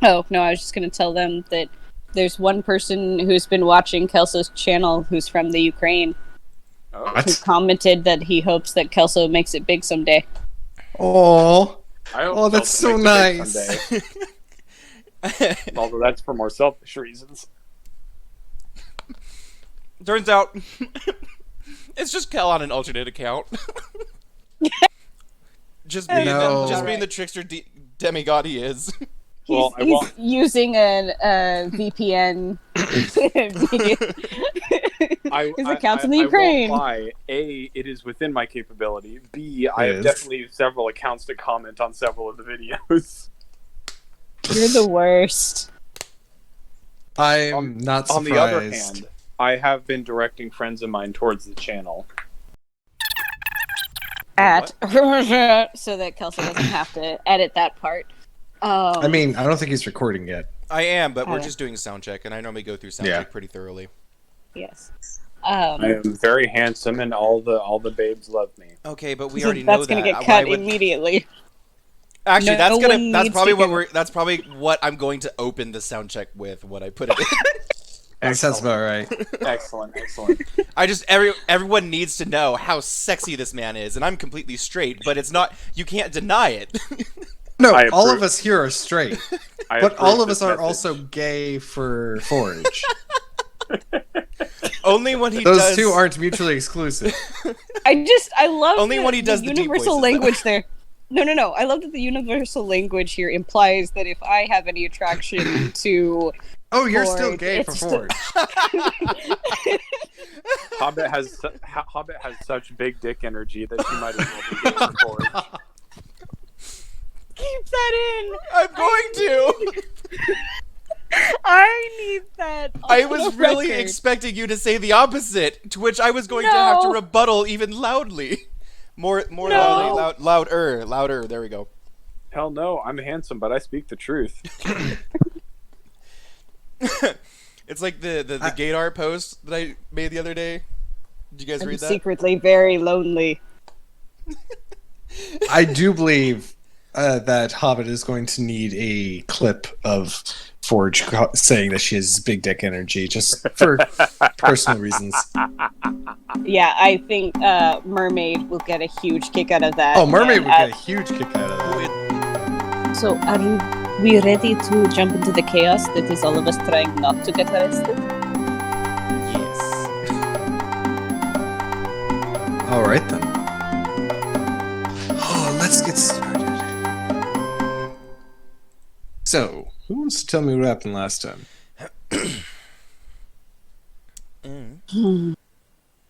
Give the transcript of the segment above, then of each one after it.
Oh, no, I was just going to tell them that there's one person who's been watching Kelso's channel who's from the Ukraine who What? commented that he hopes that Kelso makes it big someday. Oh, I hope oh, that's Chelsea so makes it nice. big someday. Although that's for more selfish reasons. Turns out, it's just Kel on an alternate account. just being, No. just being the trickster demigod he is. Well, He's using a VPN. His account's in the Ukraine. I won't lie. A, it is within my capability. B, I have is. definitely used several accounts to comment on several of the videos. You're the worst. I'm not surprised. On the other hand, I have been directing friends of mine towards the channel. So that Kelso doesn't have to edit that part. I mean, I don't think he's recording yet. I am, but we're Oh. just doing sound check, and I normally go through sound Yeah. check pretty thoroughly. yes. I am very handsome, and all the babes love me. Okay, but we So already know that's that. gonna get Why cut would- immediately. Actually, No one that's needs probably to what hear- we're. That's probably what I'm going to open the sound check with when I put it in. That sounds about right. Excellent, excellent. I just everyone needs to know how sexy this man is, and I'm completely straight, but it's not. You can't deny it. No, I all approve. of us here are straight, I but all approve of us this are message. also gay for Forge. Only when he Those does. two aren't mutually exclusive. I love Only the, when he does the the deep universal voices, though. language there. No. I love that the universal language here implies that if I have any attraction to Oh, you're still Forge, gay for it's Forge. Hobbit has such big dick energy that she might as well be gay for Forge. keep that in. I'm going to. I need that. I on was the really record. expecting you to say the opposite, to which I was going to have to No. rebuttal even loudly. More No. loudly, louder. There we go. Hell no, I'm handsome, but I speak the truth. It's like the Gaydar post that I made the other day. Did you guys I'm read that? secretly very lonely. I do believe that Hobbit is going to need a clip of Forge saying that she has big dick energy, just for personal reasons. Yeah, I think Mermaid will get a huge kick out of that. Oh, Mermaid and, would get a huge kick out of that. So, are we ready to jump into the chaos that is all of us trying not to get arrested? Yes. All right then. Oh, let's get started. So, who wants to tell me what happened last time?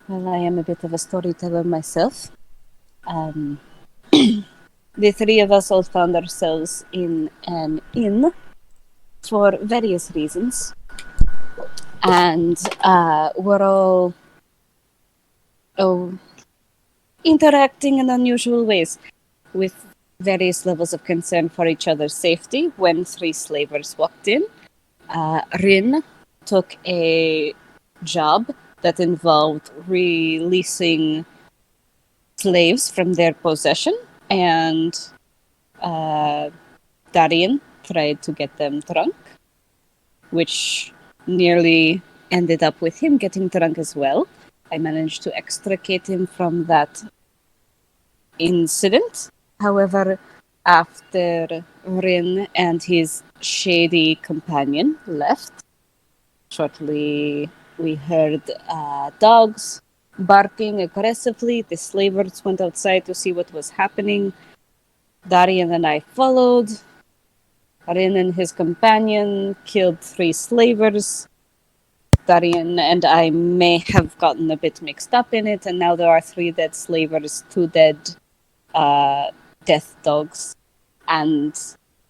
Well, I am a bit of a storyteller myself. The three of us all found ourselves in an inn for various reasons. And we're all interacting in unusual ways with various levels of concern for each other's safety when three slavers walked in. Rin took a job that involved releasing slaves from their possession, and Darian tried to get them drunk, which nearly ended up with him getting drunk as well. I managed to extricate him from that incident. However, after Rin and his shady companion left, shortly we heard dogs barking aggressively. The slavers went outside to see what was happening. Darian and I followed. Rin and his companion killed 3 slavers. Darian and I may have gotten a bit mixed up in it, and now there are 3 dead slavers, 2 dead death dogs, and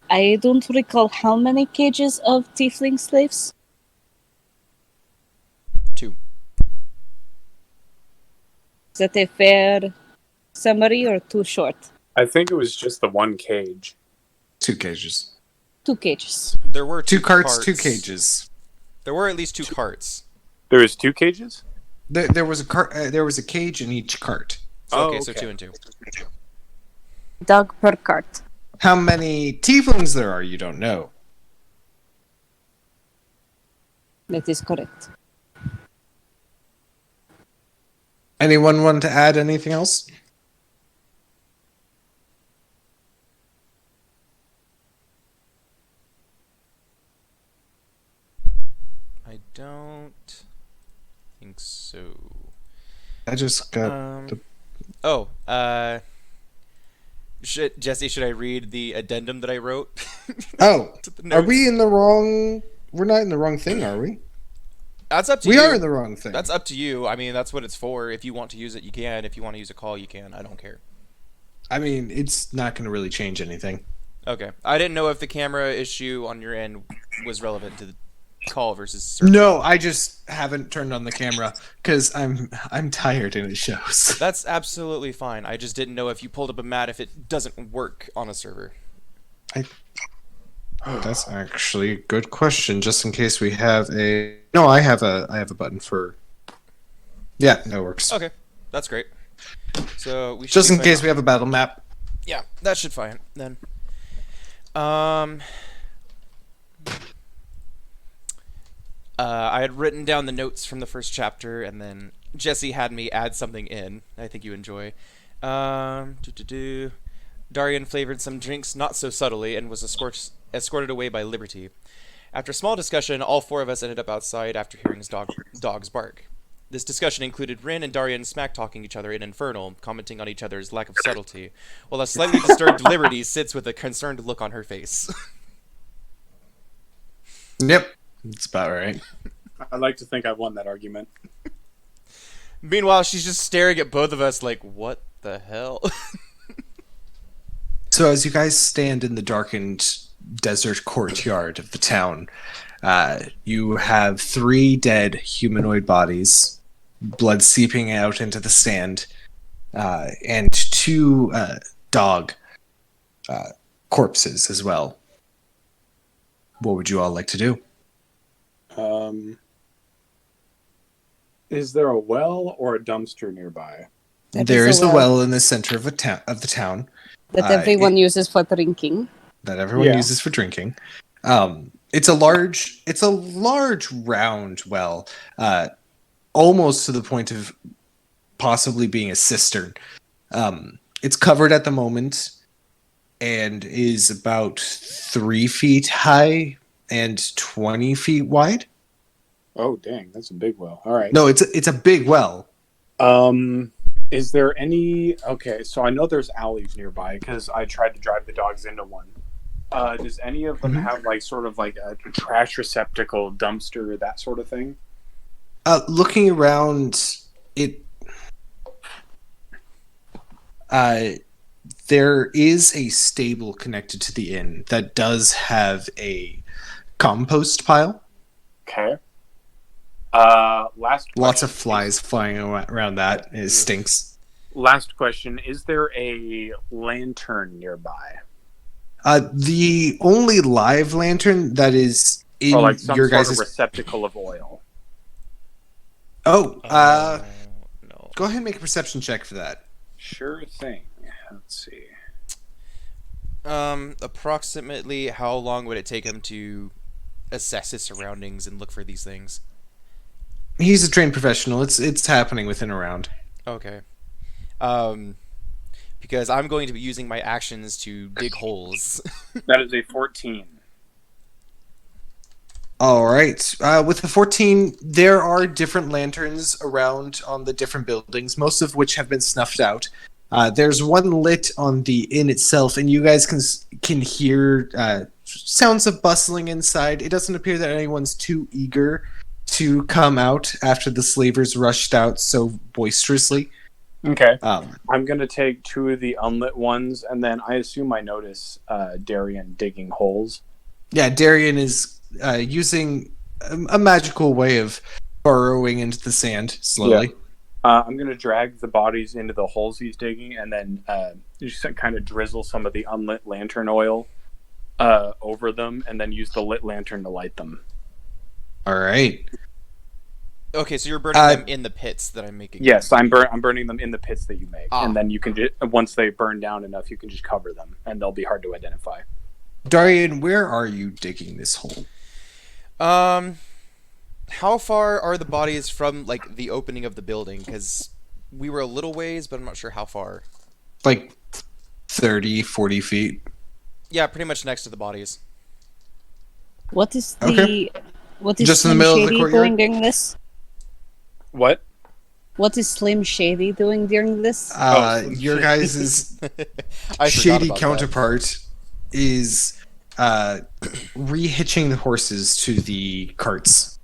I don't recall how many cages of tiefling slaves. 2. Is that a fair summary or too short? I think it was just the one cage. 2 cages. 2 cages. There were 2 2 carts, 2 cages. There were at least 2 carts. There was 2 cages? There was a cart. There was a cage in each cart. So, Oh, so okay. 2 and 2. Dog per cart. How many tieflings there are, you don't know. That is correct. Anyone want to add anything else? I don't think so. I just got Jesse, should I read the addendum that I wrote? Oh, to the are notes? we in the wrong? We're not in the wrong thing, are we? That's up to We you. are in the wrong thing. That's up to you. I mean, that's what it's for. If you want to use it, you can. If you want to use a call, you can. I don't care. I mean, it's not going to really change anything. Okay. I didn't know if the camera issue on your end was relevant to the call versus server. No, I just haven't turned on the camera because I'm tired and it shows. That's absolutely fine. I just didn't know if you pulled up a mat if it doesn't work on a server. That's actually a good question. Just in case we have a I have a button for. Yeah, that works. Okay, that's great. So we should Just be in fine case now. we have a battle map. Yeah, that should fine then. I had written down the notes from the first chapter, and then Jesse had me add something in. I think you enjoy. Darian flavored some drinks not so subtly and was escorted away by Liberty. After a small discussion, all four of us ended up outside after hearing his dog's bark. This discussion included Rin and Darian smack-talking each other in Infernal, commenting on each other's lack of subtlety, while a slightly disturbed Liberty sits with a concerned look on her face. Yep, that's about right. I'd like to think I won that argument. Meanwhile, she's just staring at both of us like, what the hell? So as you guys stand in the darkened desert courtyard of the town, you have 3 dead humanoid bodies, blood seeping out into the sand, and 2 dog corpses as well. What would you all like to do? Is there a well or a dumpster nearby? There is a well in the center of the town that everyone uses for drinking. that everyone uses for drinking. It's a large round well, almost to the point of possibly being a cistern. It's covered at the moment and is about 3 feet high and 20 feet wide. Oh, dang, that's a big well. All right. No, it's a big well. Is there any... Okay, so I know there's alleys nearby because I tried to drive the dogs into one. Does any of them have sort of a trash receptacle, dumpster, that sort of thing? Looking around, there is a stable connected to the inn that does have a compost pile. Okay. Last question. Lots of flies flying around that. It stinks. Last question. Is there a lantern nearby? The only live lantern that is in Or some your sort guys' of receptacle of oil? Oh, No. go ahead and make a perception check for that. Sure thing. Let's see. Approximately how long would it take him to assess his surroundings and look for these things? He's a trained professional. It's happening within a round. Okay. Because I'm going to be using my actions to dig holes. That is a 14. All right. With the 14, there are different lanterns around on the different buildings, most of which have been snuffed out. There's one lit on the inn itself, and you guys can hear sounds of bustling inside. It doesn't appear that anyone's too eager to come out after the slavers rushed out so boisterously. Okay. I'm going to take 2 of the unlit ones, and then I assume I notice Darian digging holes. Yeah, Darian is using a magical way of burrowing into the sand slowly. Yeah. I'm going to drag the bodies into the holes he's digging, and then just kind of drizzle some of the unlit lantern oil over them, and then use the lit lantern to light them. All right. Okay, so you're burning them in the pits that I'm making. Yes, I'm burning them in the pits that you make, Ah. and then you can once they burn down enough, you can just cover them, and they'll be hard to identify. Darian, where are you digging this hole? How far are the bodies from like the opening of the building? Because we were a little ways, but I'm not sure how far. Like 30, 40 feet. Yeah, pretty much next to the bodies. What is Okay. what is Just in the Slim middle of the Shady courtyard? doing during this? What? What is Slim Shady doing during this? Slim Your Shady. guys' I forgot shady about counterpart is rehitching the horses to the carts.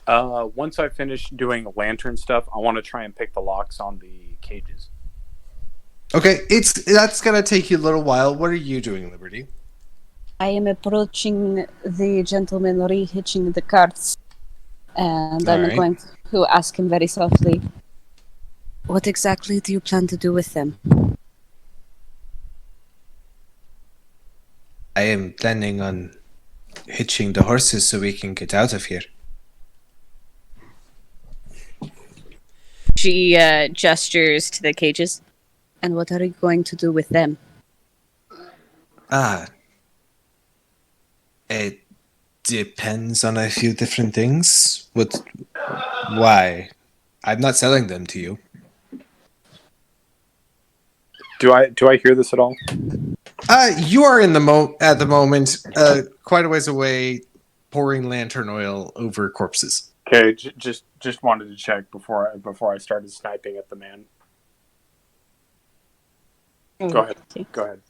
Once I finish doing lantern stuff, I want to try and pick the locks on the cages. Okay, that's gonna take you a little while. What are you doing, Liberty? I am approaching the gentleman rehitching the carts, and I'm Alright. going to ask him very softly, what exactly do you plan to do with them? I am planning on hitching the horses so we can get out of here. She gestures to the cages. And what are you going to do with them? It depends on a few different things. Why? I'm not selling them to you. Do I hear this at all? You are in at the moment, quite a ways away, pouring lantern oil over corpses. Okay, just wanted to check before I started sniping at the man. Go ahead. Go ahead.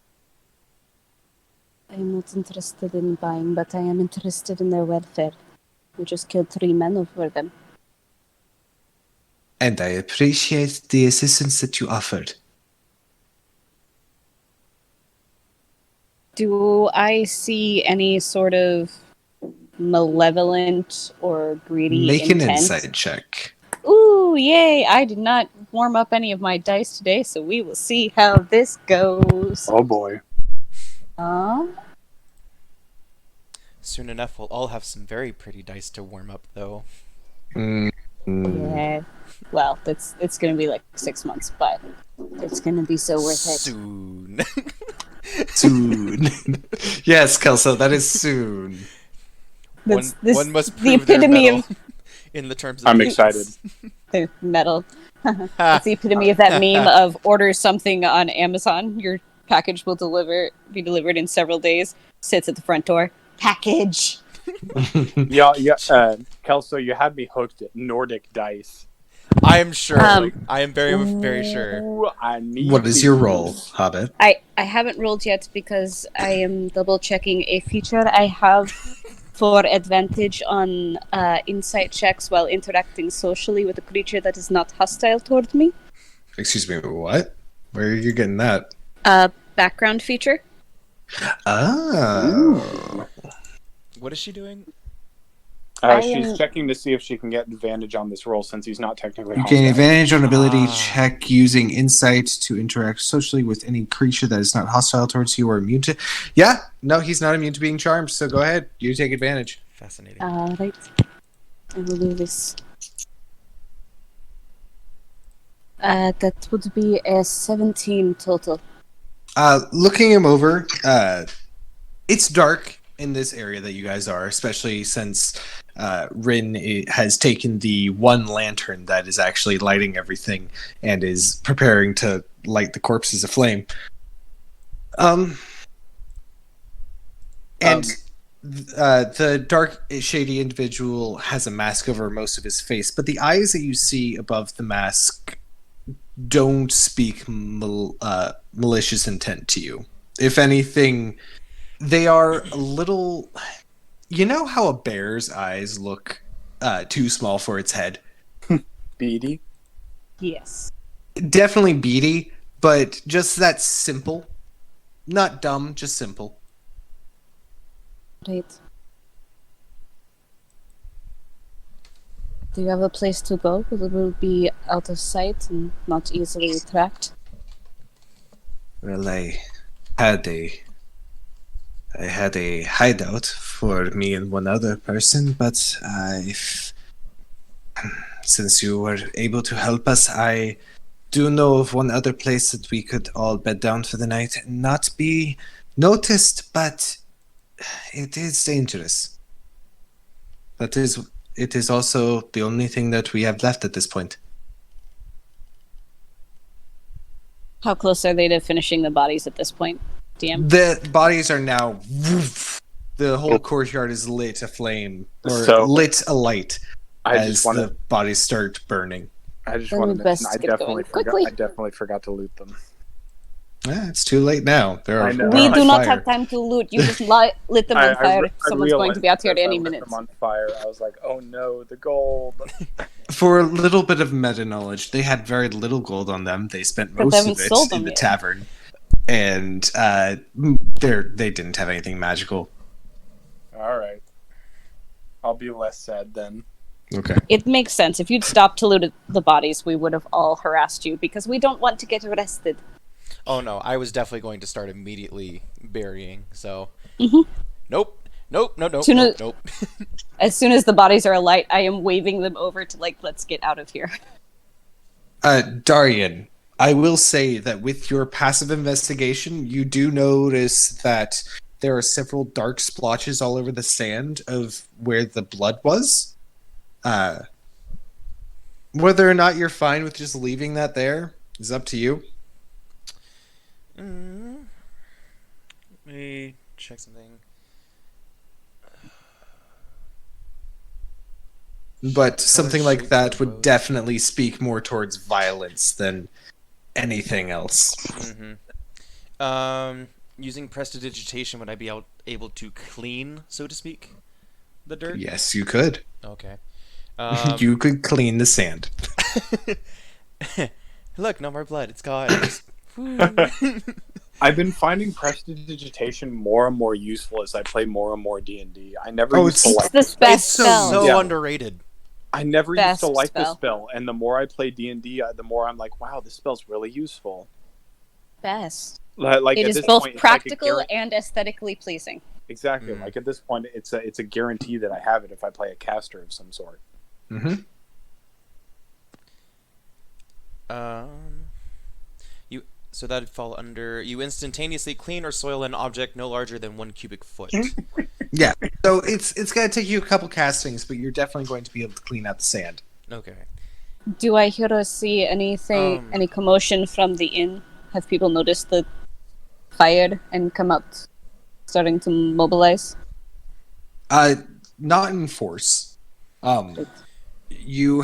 I am not interested in buying, but I am interested in their welfare. We just killed 3 men over them. And I appreciate the assistance that you offered. Do I see any sort of malevolent or greedy Make an intent? insight check. Ooh, yay! I did not warm up any of my dice today, so we will see how this goes. Oh boy. Soon enough, we'll all have some very pretty dice to warm up, though. Yeah. Well, it's going to be like 6 months, but it's going to be so worth it. Soon. Soon. Yes, Kelso, that is soon. One must the prove their epitome mettle of in the terms of I'm peace. excited. the metal. It's the epitome of that meme of order something on Amazon. Your package will be delivered in several days. Sits at the front door. Package. Yeah. Kelso, you had me hooked at Nordic dice. I am sure. Um, I am very, very sure. Ooh, I need What is your these. role, Hobbit? I haven't rolled yet because I am double checking a feature I have for advantage on insight checks while interacting socially with a creature that is not hostile toward me. Excuse me, what? Where are you getting that? Background feature. Oh. What is she doing? She's checking to see if she can get advantage on this roll since he's not technically You hostile. gain advantage on ability check using insight to interact socially with any creature that is not hostile towards you or immune to. Yeah, no, he's not immune to being charmed, so go ahead. You take advantage. Fascinating. Right. I will do this. That would be a 17 total. Looking him over, it's dark in this area that you guys are, especially since Rin has taken the one lantern that is actually lighting everything and is preparing to light the corpses aflame. The dark, shady individual has a mask over most of his face, but the eyes that you see above the mask don't speak malicious intent to you. If anything, they are a little... You know how a bear's eyes look too small for its head? Beady. Yes. Definitely beady, but just that simple. Not dumb, just simple. Right. Do you have a place to go? It will be out of sight and not easily tracked. Well, I had a hideout for me and one other person, but since you were able to help us, I do know of one other place that we could all bed down for the night and not be noticed, but it is dangerous. It is also the only thing that we have left at this point. How close are they to finishing the bodies at this point, DM? The bodies are now. The whole courtyard is lit aflame, or So- lit alight, I as just want the to. bodies start burning. I just Then want we to best mention. get going quickly. I definitely forgot to loot them. It's too late now. They're I know. We on do not fire. have time to loot. You just lit them on fire. Someone's going to be out here any lit minute. them on fire. I was like, oh no, the gold. For a little bit of meta knowledge, they had very little gold on them. They spent But most they of haven't it sold in them the yet. tavern, and they didn't have anything magical. All right, I'll be less sad then. Okay. It makes sense. If you'd stopped to loot the bodies, we would have all harassed you because we don't want to get arrested. Oh no, I was definitely going to start immediately burying. So, Mhm. nope. Soon as- Nope. As soon as the bodies are alight, I am waving them over to let's get out of here. Darian, I will say that with your passive investigation, you do notice that there are several dark splotches all over the sand of where the blood was. Whether or not you're fine with just leaving that there is up to you. Let me check something. But something like shape, that would both. definitely speak more towards violence than anything else. Using prestidigitation, would I be able to clean, so to speak, the dirt? Yes, you could. Okay. You could clean the sand. Look, no more blood. It's gone. Woo. I've been finding prestidigitation more and more useful as I play more and more D&D. I never Oh, used to It's like. the It's best so, spell. so Yeah. underrated. I never used best to like the spell. spell, and the more I play D&D, the more I'm like, wow, this spell's really useful. Best. Like It at is this both point, it's like a practical and aesthetically pleasing. exactly. Mm. Like at this point, it's a guarantee that I have it if I play a caster of some sort. Mm-hmm. So that'd fall under you instantaneously clean or soil an object no larger than 1 cubic foot. Yeah. So it's gonna take you a couple castings, but you're definitely going to be able to clean out the sand. Okay. Do I hear or see anything, any commotion from the inn? Have people noticed the fire and come out, starting to mobilize? Not in force. You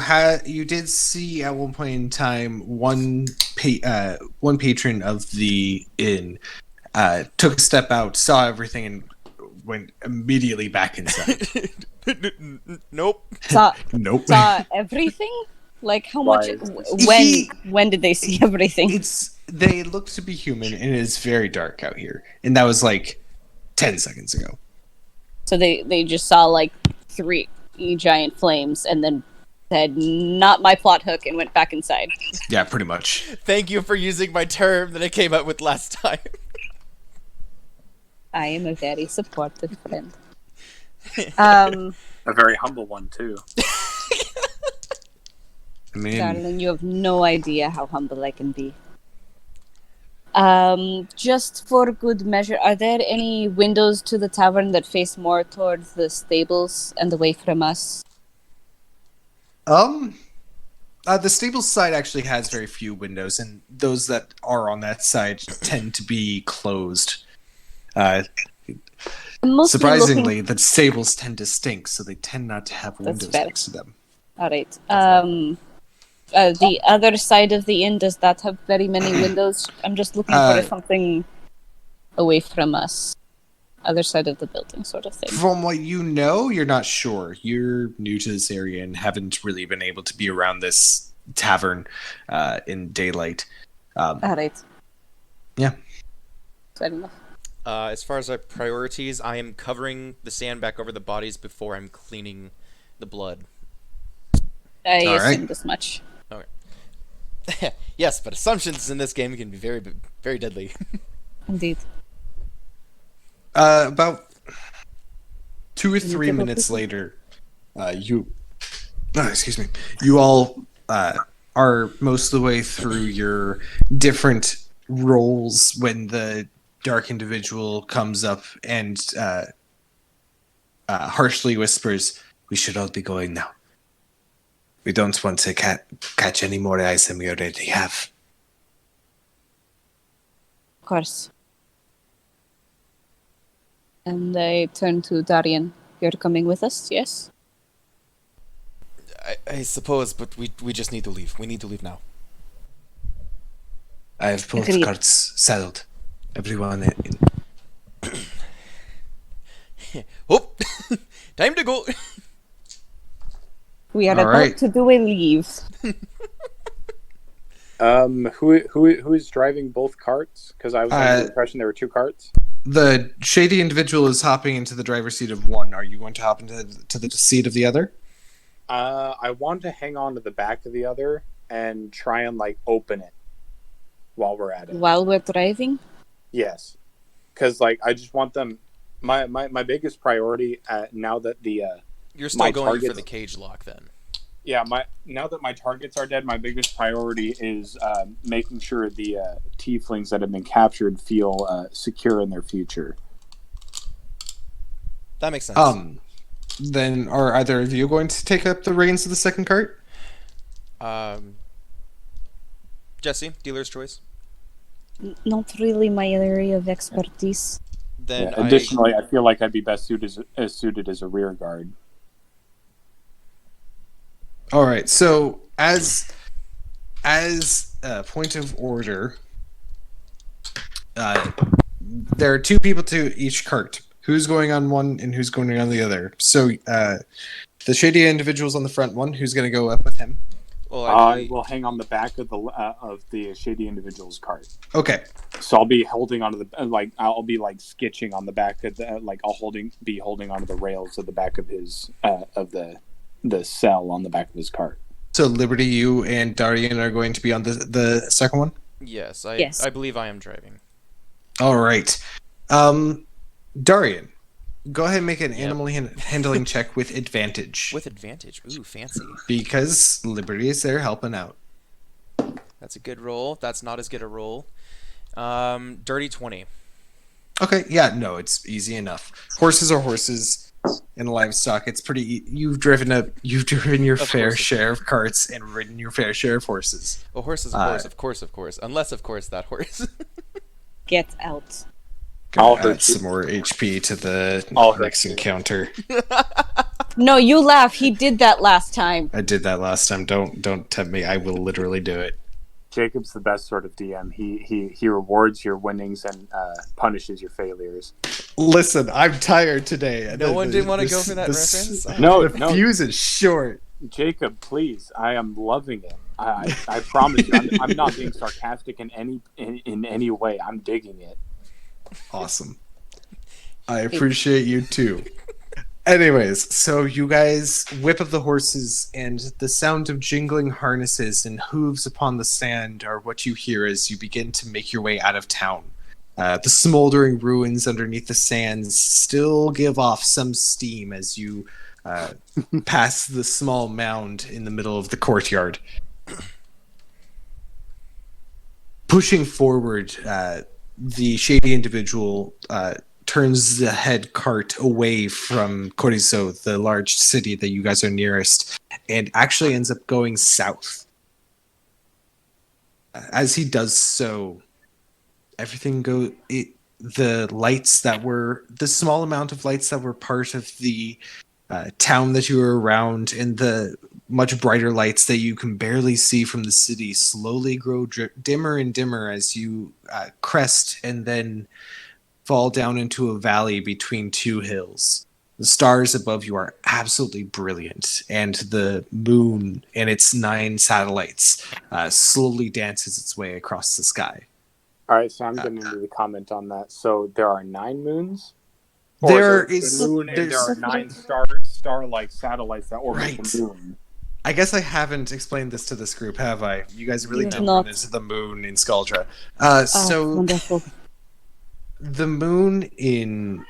did see at one point in time one patron of the inn took a step out, saw everything, and went immediately back inside. Nope. Nope. Saw everything? Like how much? Why? When did they see everything? They look to be human, and it is very dark out here, and that was like 10 seconds ago. So they just saw like 3 giant flames and then said, "Not my plot hook," and went back inside. Yeah, pretty much. Thank you for using my term that I came up with last time. I am a very supportive friend. A very humble one too. I mean, Darling, you have no idea how humble I can be. Just for good measure, are there any windows to the tavern that face more towards the stables and away from us? the stables side actually has very few windows, and those that are on that side tend to be closed. I'm mostly Surprisingly, the stables tend to stink, so they tend not to have windows fair. next to them. All right. The other side of the inn, does that have very many windows? I'm just looking for something away from us. Other side of the building, sort of thing. From what you know, you're not sure. You're new to this area and haven't really been able to be around this tavern in daylight. All right. Yeah. Fair enough. As far as our priorities, I am covering the sand back over the bodies before I'm cleaning the blood. I All right. assumed as much. Yes, but assumptions in this game can be very, very deadly. Indeed. About 2 or 3 double minutes later, you all are most of the way through your different roles when the dark individual comes up and harshly whispers, We should all be going now. We don't want to catch any more eyes than we already have. Of course. And I turn to Darian. You're coming with us, yes? I suppose, but we just need to leave. We need to leave now. I have both Agreed. carts saddled. Everyone in. Oh, time to go. We are All about right. to do a leave. Who is driving both carts? Because I was under the impression there were two carts. The shady individual is hopping into the driver's seat of one. Are you going to hop into the seat of the other? I want to hang on to the back of the other and try and open it while we're at it. While we're driving? Yes, because I just want them. My biggest priority now that the You're still my going for targets- the cage lock then. yeah now that my targets are dead, my biggest priority is making sure the tieflings that have been captured feel secure in their future. That makes sense. Then are either of you going to take up the reins of the second cart? Jesse, dealer's choice. Not really my area of expertise. Then Additionally, I feel like I'd be best suited as a rear guard. All right. So as a point of order, there are two people to each cart. Who's going on one and who's going on the other? So the shady individual's on the front one. Who's going to go up with him? Well, I will hang on the back of the shady individual's cart. Okay. So I'll be holding onto the I'll be sketching on the back of the I'll be holding onto the rails of the back of his of the cell on the back of his cart. So Liberty, you and Darian are going to be on the second one? yes, Yes. I believe I am driving. All right. Darian, go ahead and make an animal handling check with advantage. With advantage. Ooh, fancy. Because Liberty is there helping out. That's a good roll. That's not as good a roll. Dirty 20. Okay, yeah, no, it's easy enough. Horses are horses in livestock. It's pretty. You've driven your Of fair course. share of carts and ridden your fair share of horses. A horse is a horse, of course. Unless, of course, that horse. Get out. I'll Gonna hurt add you. some more HP to the I'll hurt next you. encounter. No, you laugh. He did that last time. I did that last time. Don't tempt me. I will literally do it. Jacob's the best sort of DM. He rewards your winnings and punishes your failures. Listen, I'm tired today. No one didn't want to go for that reference? No, The fuse is short. Jacob, please. I am loving it. I promise you, I'm not being sarcastic in any way. I'm digging it. Awesome. I appreciate you too. Anyways, so you guys whip up the horses, and the sound of jingling harnesses and hooves upon the sand are what you hear as you begin to make your way out of town. The smoldering ruins underneath the sands still give off some steam as you pass the small mound in the middle of the courtyard. Pushing forward, the shady individual turns the head cart away from Corizo, the large city that you guys are nearest, and actually ends up going south. As he does so, everything the small amount of lights that were part of the town that you were around, and the much brighter lights that you can barely see from the city slowly grow dimmer and dimmer as you crest and then fall down into a valley between two hills. The stars above you are absolutely brilliant, and the moon and its 9 satellites slowly dances its way across the sky. All right, so I'm going to need to comment on that. So there are 9 moons. There's the moon, and there are 9 star-like satellites that orbit Right. the moon. I guess I haven't explained this to this group, have I? You guys really You did have not. run into the moon in Skuldra. Oh, wonderful. The moon in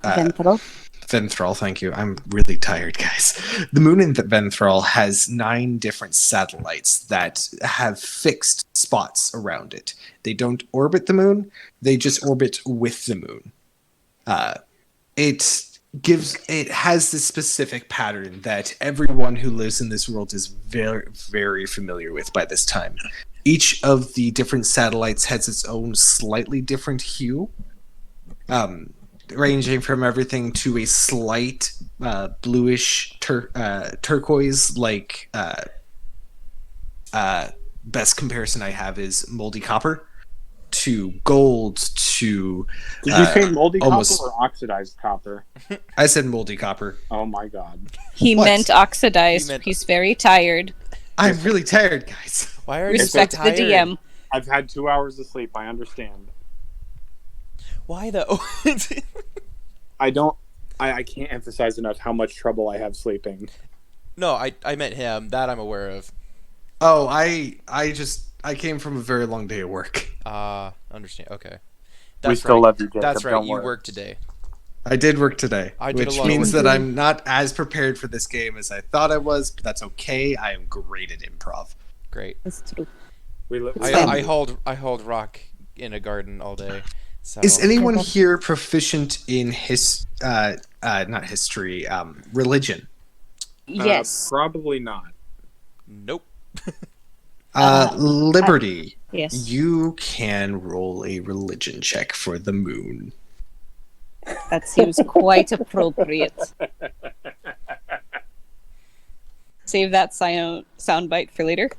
Ventral. Venthrall, thank you. I'm really tired, guys. The moon in Venthrall has 9 different satellites that have fixed spots around it. They don't orbit the moon, they just orbit with the moon. It it has this specific pattern that everyone who lives in this world is very, very familiar with by this time. Each of the different satellites has its own slightly different hue, ranging from everything to a slight bluish turquoise, like best comparison I have is moldy copper, to gold, to Did you say moldy almost copper or oxidized copper? I said moldy copper. Oh my god. He What? meant oxidized. He meant- He's very tired. I'm really tired, guys. Why are you so Respect the tired? DM. I've had 2 hours of sleep. I understand. Why though? I can't emphasize enough how much trouble I have sleeping. No, I meant him. That I'm aware of. Oh, I came from a very long day of work. Understand. Okay. We still love you, Jacob. That's right. Don't You worry. worked today. I did work today, I did a which lot of means work that today. I'm not as prepared for this game as I thought I was, but that's okay. I am great at improv. Great. That's true. I hauled rock in a garden all day. So Is anyone here proficient in not history, religion? Yes. Probably not. Nope. Liberty. Yes. You can roll a religion check for the moon. That seems quite appropriate. Save that soundbite for later.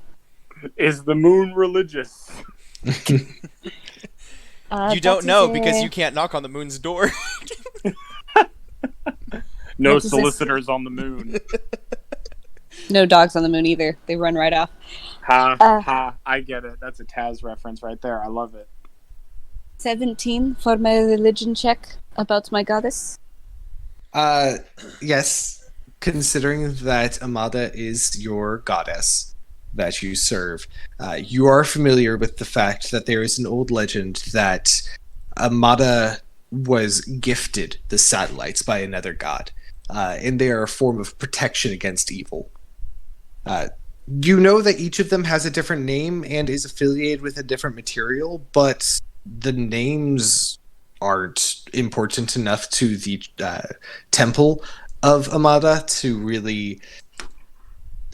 Is the moon religious? You don't know because you can't knock on the moon's door. No What is this? solicitors on the moon. No dogs on the moon either. They run right off. Ha. I get it. That's a Taz reference right there. I love it. 17 for my religion check about my goddess. Yes, considering that Amada is your goddess that you serve, you are familiar with the fact that there is an old legend that Amada was gifted the satellites by another god, and they are a form of protection against evil. You know that each of them has a different name and is affiliated with a different material, but the names aren't important enough to the temple of Amada to really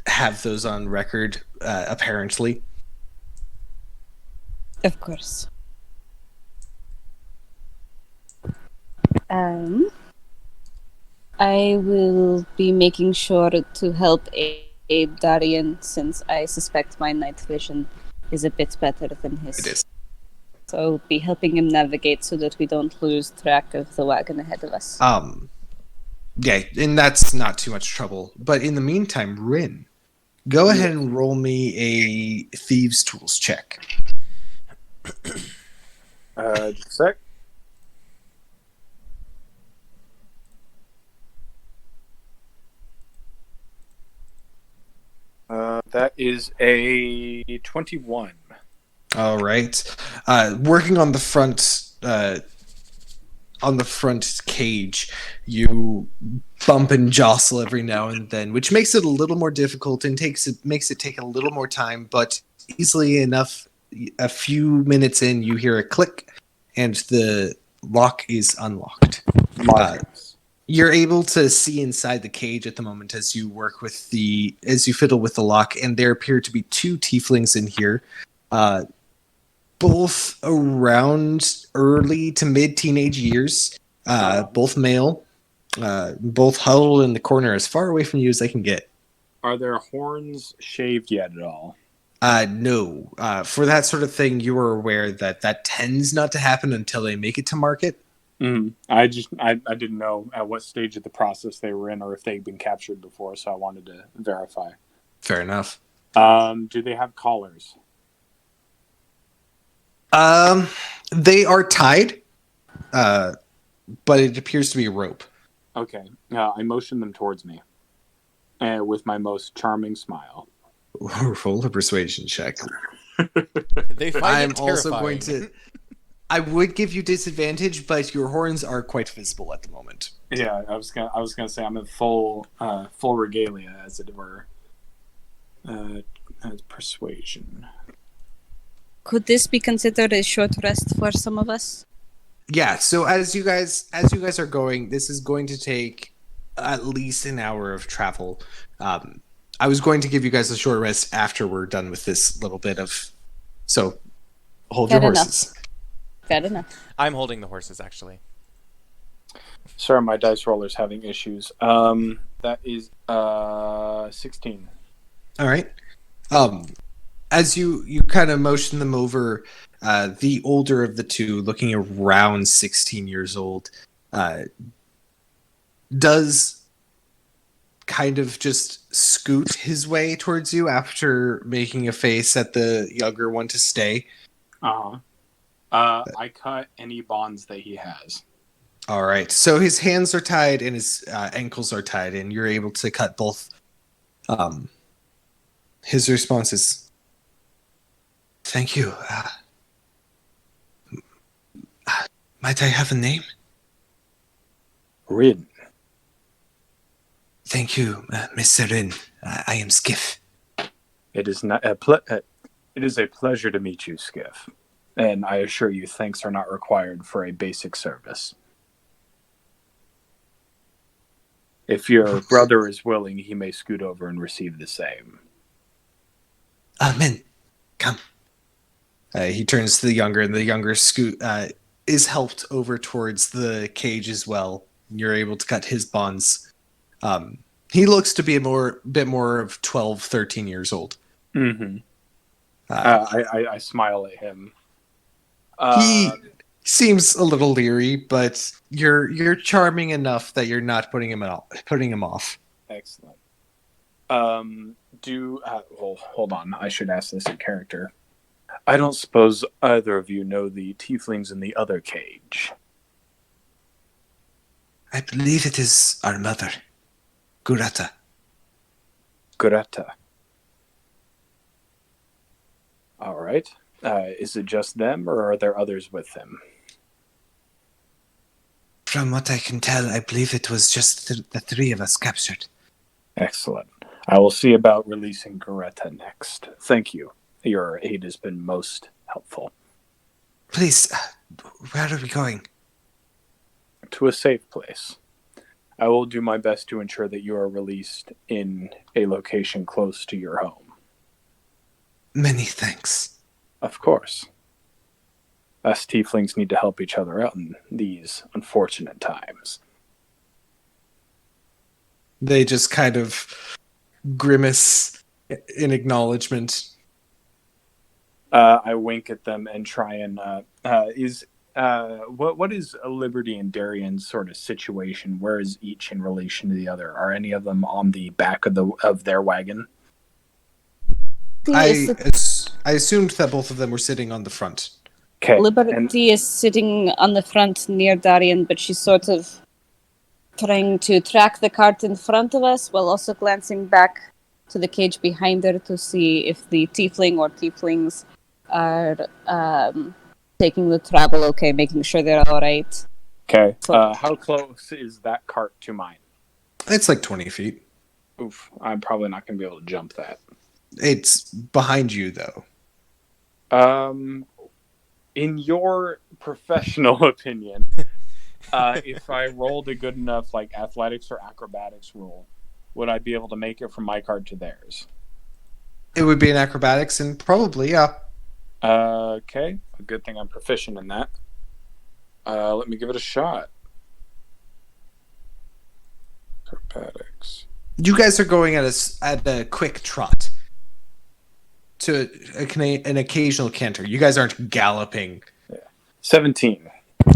have those on record, apparently. Of course. I will be making sure to help aid Darian, since I suspect my night vision is a bit better than his. It is. So I'll be helping him navigate so that we don't lose track of the wagon ahead of us. Yeah, and that's not too much trouble. But in the meantime, Rin, go ahead and roll me a Thieves' Tools check. Just a sec. That is a 21. All right. Working on the front cage, you bump and jostle every now and then, which makes it a little more difficult and makes it take a little more time, but easily enough, a few minutes in, you hear a click and the lock is unlocked. You're able to see inside the cage at the moment as you fiddle with the lock, and there appear to be two tieflings in here, both around early to mid-teenage years, both male, both huddled in the corner as far away from you as they can get. Are their horns shaved yet at all? No. For that sort of thing, you are aware that tends not to happen until they make it to market. I didn't know at what stage of the process they were in, or if they'd been captured before, so I wanted to verify. Fair enough. Do they have collars? They are tied, but it appears to be a rope. Okay. I motion them towards me with my most charming smile. Roll a persuasion check. They find I'm it also terrifying. going to. I would give you disadvantage, but your horns are quite visible at the moment. Yeah, I was gonna say I'm in full regalia, as it were. Persuasion. Could this be considered a short rest for some of us? Yeah. So as you guys are going, this is going to take at least an hour of travel. I was going to give you guys a short rest after we're done with this little bit of. So hold your Fair enough. horses. Fair enough. I'm holding the horses, actually. Sorry, my dice roller's having issues. That is 16. All right. As you kind of motion them over, the older of the two, looking around 16 years old, does kind of just scoot his way towards you after making a face at the younger one to stay. Uh-huh. I cut any bonds that he has. All right. So his hands are tied and his ankles are tied, and you're able to cut both. His response is, "Thank you. Might I have a name?" Rin. "Thank you, Mr. Rin. I am Skiff." It is not it is a pleasure to meet you, Skiff. And I assure you, thanks are not required for a basic service. If your brother is willing, he may scoot over and receive the same. Men, come. He turns to the younger, and the younger is helped over towards the cage as well. You're able to cut his bonds. He looks to be a bit more of 12, 13 years old. Mm-hmm. I smile at him. He seems a little leery, but you're charming enough that you're not putting him off. Excellent. Hold on. I should ask this in character. I don't suppose either of you know the tieflings in the other cage. I believe it is our mother, Gurata. Greta. All right. Is it just them, or are there others with them? From what I can tell, I believe it was just the three of us captured. Excellent. I will see about releasing Greta next. Thank you. Your aid has been most helpful. Please, where are we going? To a safe place. I will do my best to ensure that you are released in a location close to your home. Many thanks. Of course. Us tieflings need to help each other out in these unfortunate times. They just kind of grimace in acknowledgement. I wink at them and try and what is Liberty and Darian's sort of situation? Where is each in relation to the other? Are any of them on the back of their wagon? I assumed that both of them were sitting on the front. Okay. Liberty is sitting on the front near Darian, but she's sort of trying to track the cart in front of us while also glancing back to the cage behind her to see if the tiefling or tieflings are taking the travel okay, making sure they're all right. Okay. How close is that cart to mine? It's like 20 feet. Oof. I'm probably not going to be able to jump that. It's behind you, though. In your professional opinion, if I rolled a good enough like athletics or acrobatics roll, would I be able to make it from my card to theirs? It would be an acrobatics, and probably, yeah. Okay. A good thing I'm proficient in that. Let me give it a shot. Acrobatics. You guys are going at a quick trot to an occasional canter. You guys aren't galloping. 17.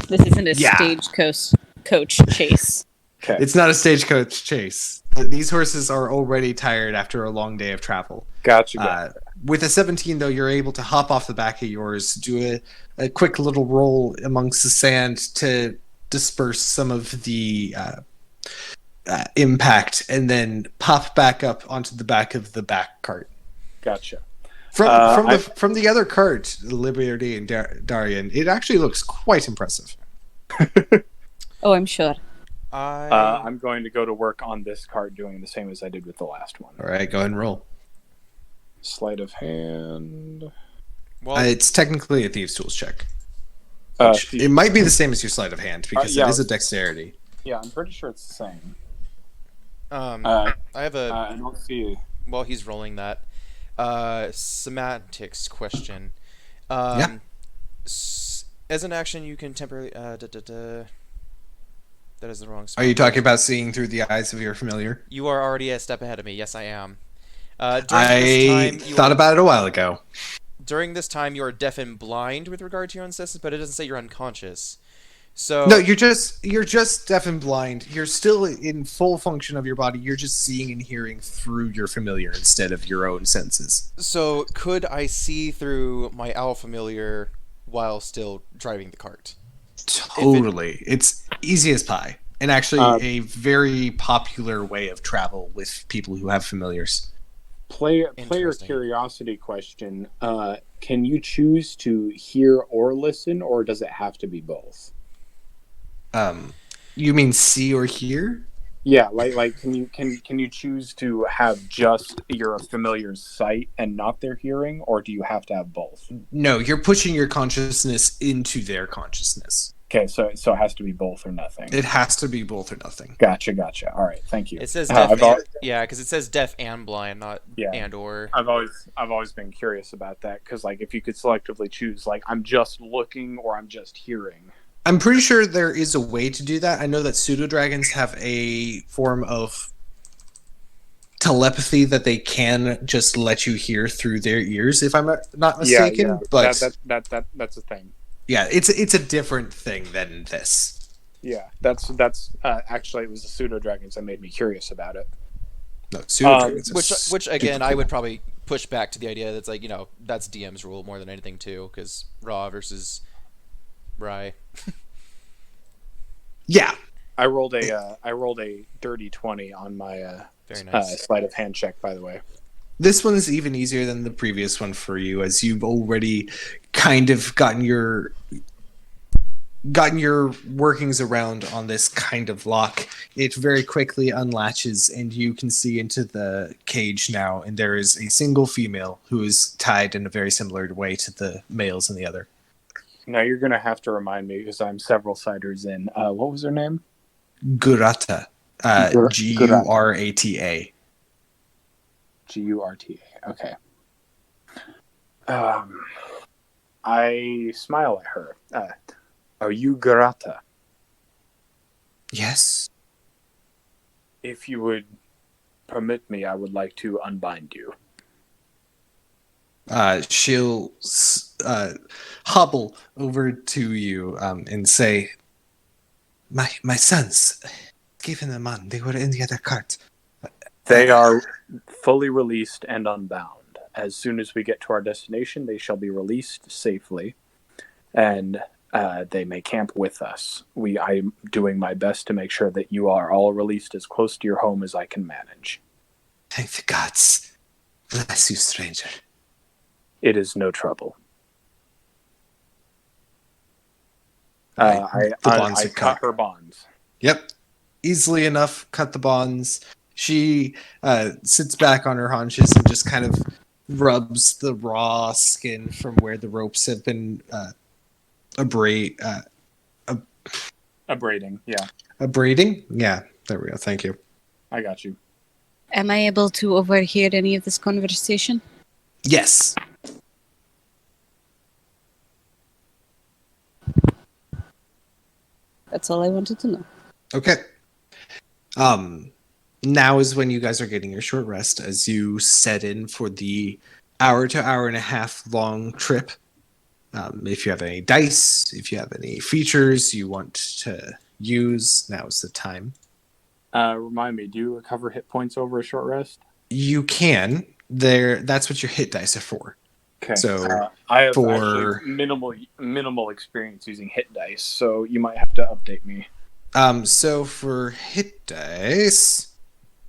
This isn't a stagecoach chase. Okay. It's not a stagecoach chase. These horses are already tired after a long day of travel. Gotcha. With a 17, though, you're able to hop off the back of yours, do a quick little roll amongst the sand to disperse some of the impact, and then pop back up onto the back of the back cart. Gotcha. From the other cart, Liberty and Darian, it actually looks quite impressive. Oh, I'm sure. I'm going to go to work on this cart doing the same as I did with the last one. All right, go ahead and roll. Sleight of hand. Well, It's technically a thieves' tools check. It might be the same as your sleight of hand because yeah, it is a dexterity. Yeah, I'm pretty sure it's the same. I have a. I don't see. While he's rolling that, semantics question. Yeah. As an action, you can temporarily. That is the wrong spell. Are you talking about seeing through the eyes of your familiar? You are already a step ahead of me. Yes, I am. I thought about it a while ago. During this time, you are deaf and blind with regard to your own senses, but it doesn't say you're unconscious. So No, you're just deaf and blind. You're still in full function of your body. You're just seeing and hearing through your familiar instead of your own senses. So could I see through my owl familiar while still driving the cart? Totally. It's easy as pie. And actually a very popular way of travel with people who have familiars. Player curiosity question. Can you choose to hear or listen, or does it have to be both? You mean see or hear? Yeah, like can you choose to have just your familiar's sight and not their hearing, or do you have to have both? No, you're pushing your consciousness into their consciousness. Okay, so it has to be both or nothing. It has to be both or nothing. Gotcha. All right, thank you. It says deaf. Because it says deaf and blind, not and or. I've always been curious about that because like if you could selectively choose like I'm just looking or I'm just hearing. I'm pretty sure there is a way to do that. I know that pseudo-dragons have a form of telepathy that they can just let you hear through their ears, if I'm not mistaken. Yeah. But that's a thing. Yeah, it's a different thing than this. Yeah, that's actually it was the pseudo-dragons that made me curious about it. No, pseudo-dragons which again, I would probably push back to the idea that's like, that's DM's rule more than anything too, because Raw versus Rye. Yeah, I rolled a dirty 20 on my very nice sleight of hand check. By the way, this one is even easier than the previous one for you, as you've already kind of gotten your workings around on this kind of lock. It very quickly unlatches, and you can see into the cage now, and there is a single female who is tied in a very similar way to the males in the other. Now you're going to have to remind me because I'm several ciders in. What was her name? Gurata. Gurata. Gurta. Okay. I smile at her. Are you Gurata? Yes. If you would permit me, I would like to unbind you. She'll hobble over to you and say, My sons, given them on. They were in the other cart. They are fully released and unbound. As soon as we get to our destination, they shall be released safely, and they may camp with us. I'm doing my best to make sure that you are all released as close to your home as I can manage. Thank the gods. Bless you, stranger. It is no trouble. I cut her bonds. Yep. Easily enough, cut the bonds. She sits back on her haunches and just kind of rubs the raw skin from where the ropes have been abrading. Yeah. Abrading? Yeah. There we go. Thank you. I got you. Am I able to overhear any of this conversation? Yes. That's all I wanted to know. Okay. Now is when you guys are getting your short rest as you set in for the hour to hour and a half long trip. If you have any dice, if you have any features you want to use, now is the time. Remind me, do you recover hit points over a short rest? You can. That's what your hit dice are for. Okay. So I have actually minimal experience using hit dice, so you might have to update me. So for hit dice,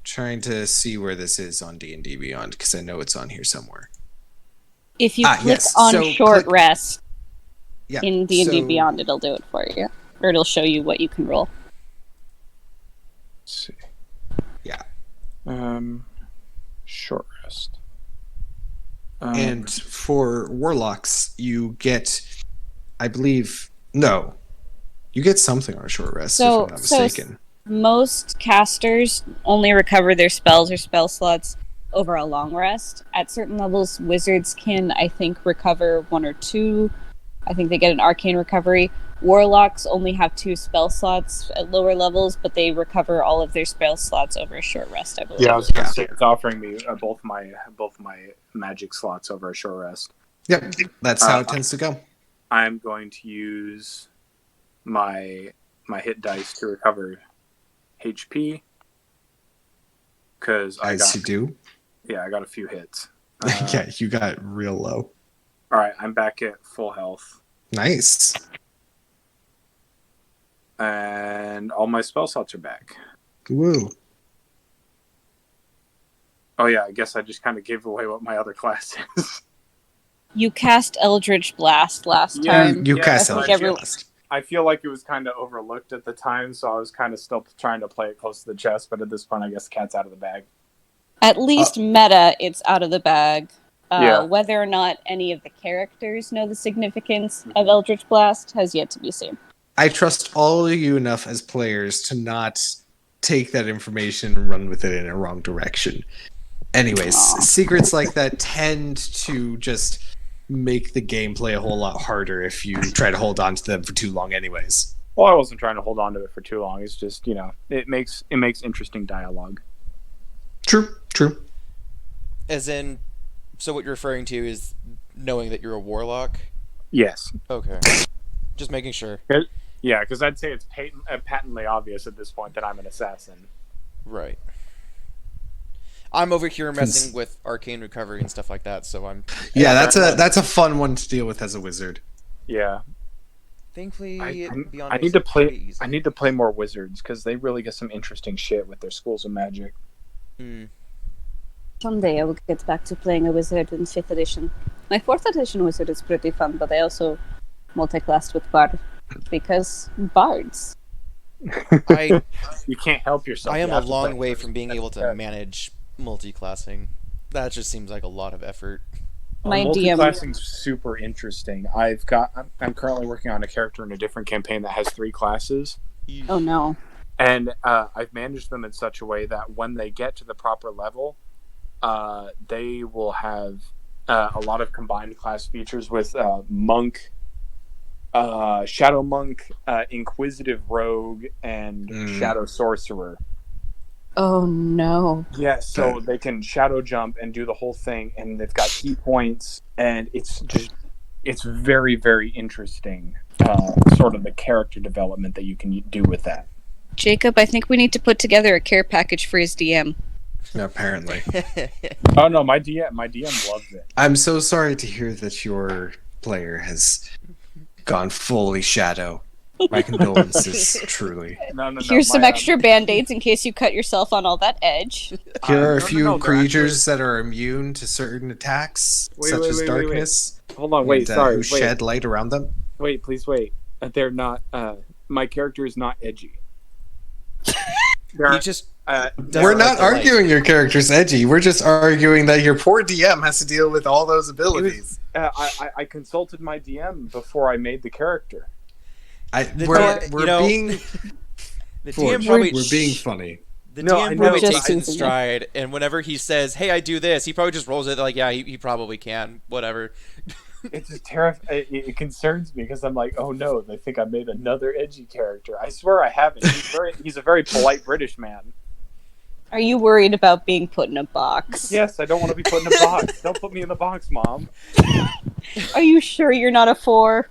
trying to see where this is on D&D Beyond because I know it's on here somewhere. If you click on short rest in D&D Beyond, it'll do it for you, or it'll show you what you can roll. Let's see. Yeah. Short rest. And for warlocks, you get, I believe, No. You get something on a short rest, So- if I'm not so- mistaken. Most casters only recover their spells or spell slots over a long rest. At certain levels, wizards can, I think, recover 1 or 2. I think they get an arcane recovery. Warlocks only have 2 spell slots at lower levels, but they recover all of their spell slots over a short rest, I believe. Yeah, I was gonna say it's offering me both my magic slots over a short rest. Yep, that's how it tends to go. I'm going to use my hit dice to recover HP because As you do. I got a few hits. Yeah, you got real low. All right, I'm back at full health, Nice. and all my spell slots are back. Woo. Oh yeah, I guess I just kind of gave away what my other class is. You cast Eldritch Blast last Yeah, time. You yeah, cast I think Eldritch every- Blast. I feel like it was kind of overlooked at the time, so I was kind of still trying to play it close to the chest. But at this point, I guess the cat's out of the bag. At least meta, it's out of the bag. Yeah. Whether or not any of the characters know the significance of Eldritch Blast has yet to be seen. I trust all of you enough as players to not take that information and run with it in a wrong direction. Anyways, Aw. secrets like that tend to just make the gameplay a whole lot harder if you try to hold on to them for too long anyways. Well, I wasn't trying to hold on to it for too long. It's just it makes interesting dialogue. True. As in, so what you're referring to is knowing that you're a warlock? Yes. Okay. Just making sure. Yeah, because I'd say it's patently obvious at this point that I'm an assassin. Right. I'm over here messing with arcane recovery and stuff like that, so I'm... Yeah, that's a fun one to deal with as a wizard. Yeah. Thankfully, I beyond need basic, to pretty play. easy. I need to play more wizards because they really get some interesting shit with their schools of magic. Someday I will get back to playing a wizard in 5th edition. My 4th edition wizard is pretty fun, but I also multi-classed with bard because bards. You can't help yourself. I am You a have to long play way first. from being able to manage multi-classing. That just seems like a lot of effort. My DM. Multi-classing's super interesting. I'm currently working on a character in a different campaign that has 3 classes, Oh no. and I've managed them in such a way that when they get to the proper level, they will have a lot of combined class features with monk, shadow monk, inquisitive rogue, and shadow sorcerer. Oh no. Yeah, so they can shadow jump and do the whole thing, and they've got key points, and it's very, very interesting, sort of the character development that you can do with that. Jacob, I think we need to put together a care package for his DM. Apparently. Oh no, my DM loves it. I'm so sorry to hear that your player has gone fully shadow. My condolences, truly. No. Here's some extra band-aids in case you cut yourself on all that edge. Here are a no, few they're creatures that are immune to certain attacks, Wait, such wait, as wait, wait, darkness. Hold on, wait, and, sorry, who wait, shed light around them. wait, please wait. They're not. My character is not edgy. He just... doesn't We're like not the light. arguing your character's edgy. We're just arguing that your poor DM has to deal with all those abilities. I consulted my DM before I made the character. We're being The Forge, DM probably... we're being funny. The No, I DM know, probably but takes it in I- stride, and whenever he says, "Hey, I do this," he probably just rolls it like, "Yeah, he probably can." Whatever. It's just terrifying. It concerns me because I'm like, oh no, they think I made another edgy character. I swear I haven't. He's a very polite British man. Are you worried about being put in a box? Yes, I don't want to be put in a box. Don't put me in the box, Mom. Are you sure you're not a 4?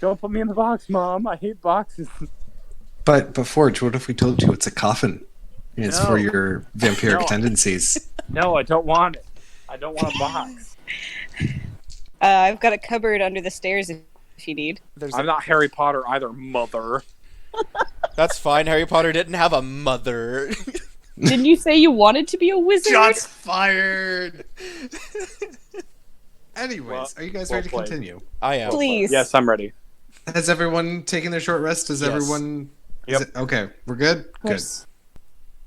Don't put me in the box, Mom. I hate boxes. But Forge, what if we told you it's a coffin? And it's No. for your vampiric No. tendencies. No, I don't want it. I don't want a box. I've got a cupboard under the stairs if you need. I'm not Harry Potter either, mother. That's fine. Harry Potter didn't have a mother. Didn't you say you wanted to be a wizard? Shots fired! Anyways, Well- are you guys well ready to played. continue? I am. Please. Yes, I'm ready. Has everyone taken their short rest? Does Yes. everyone... Yep. Okay, we're good? Of Good. course.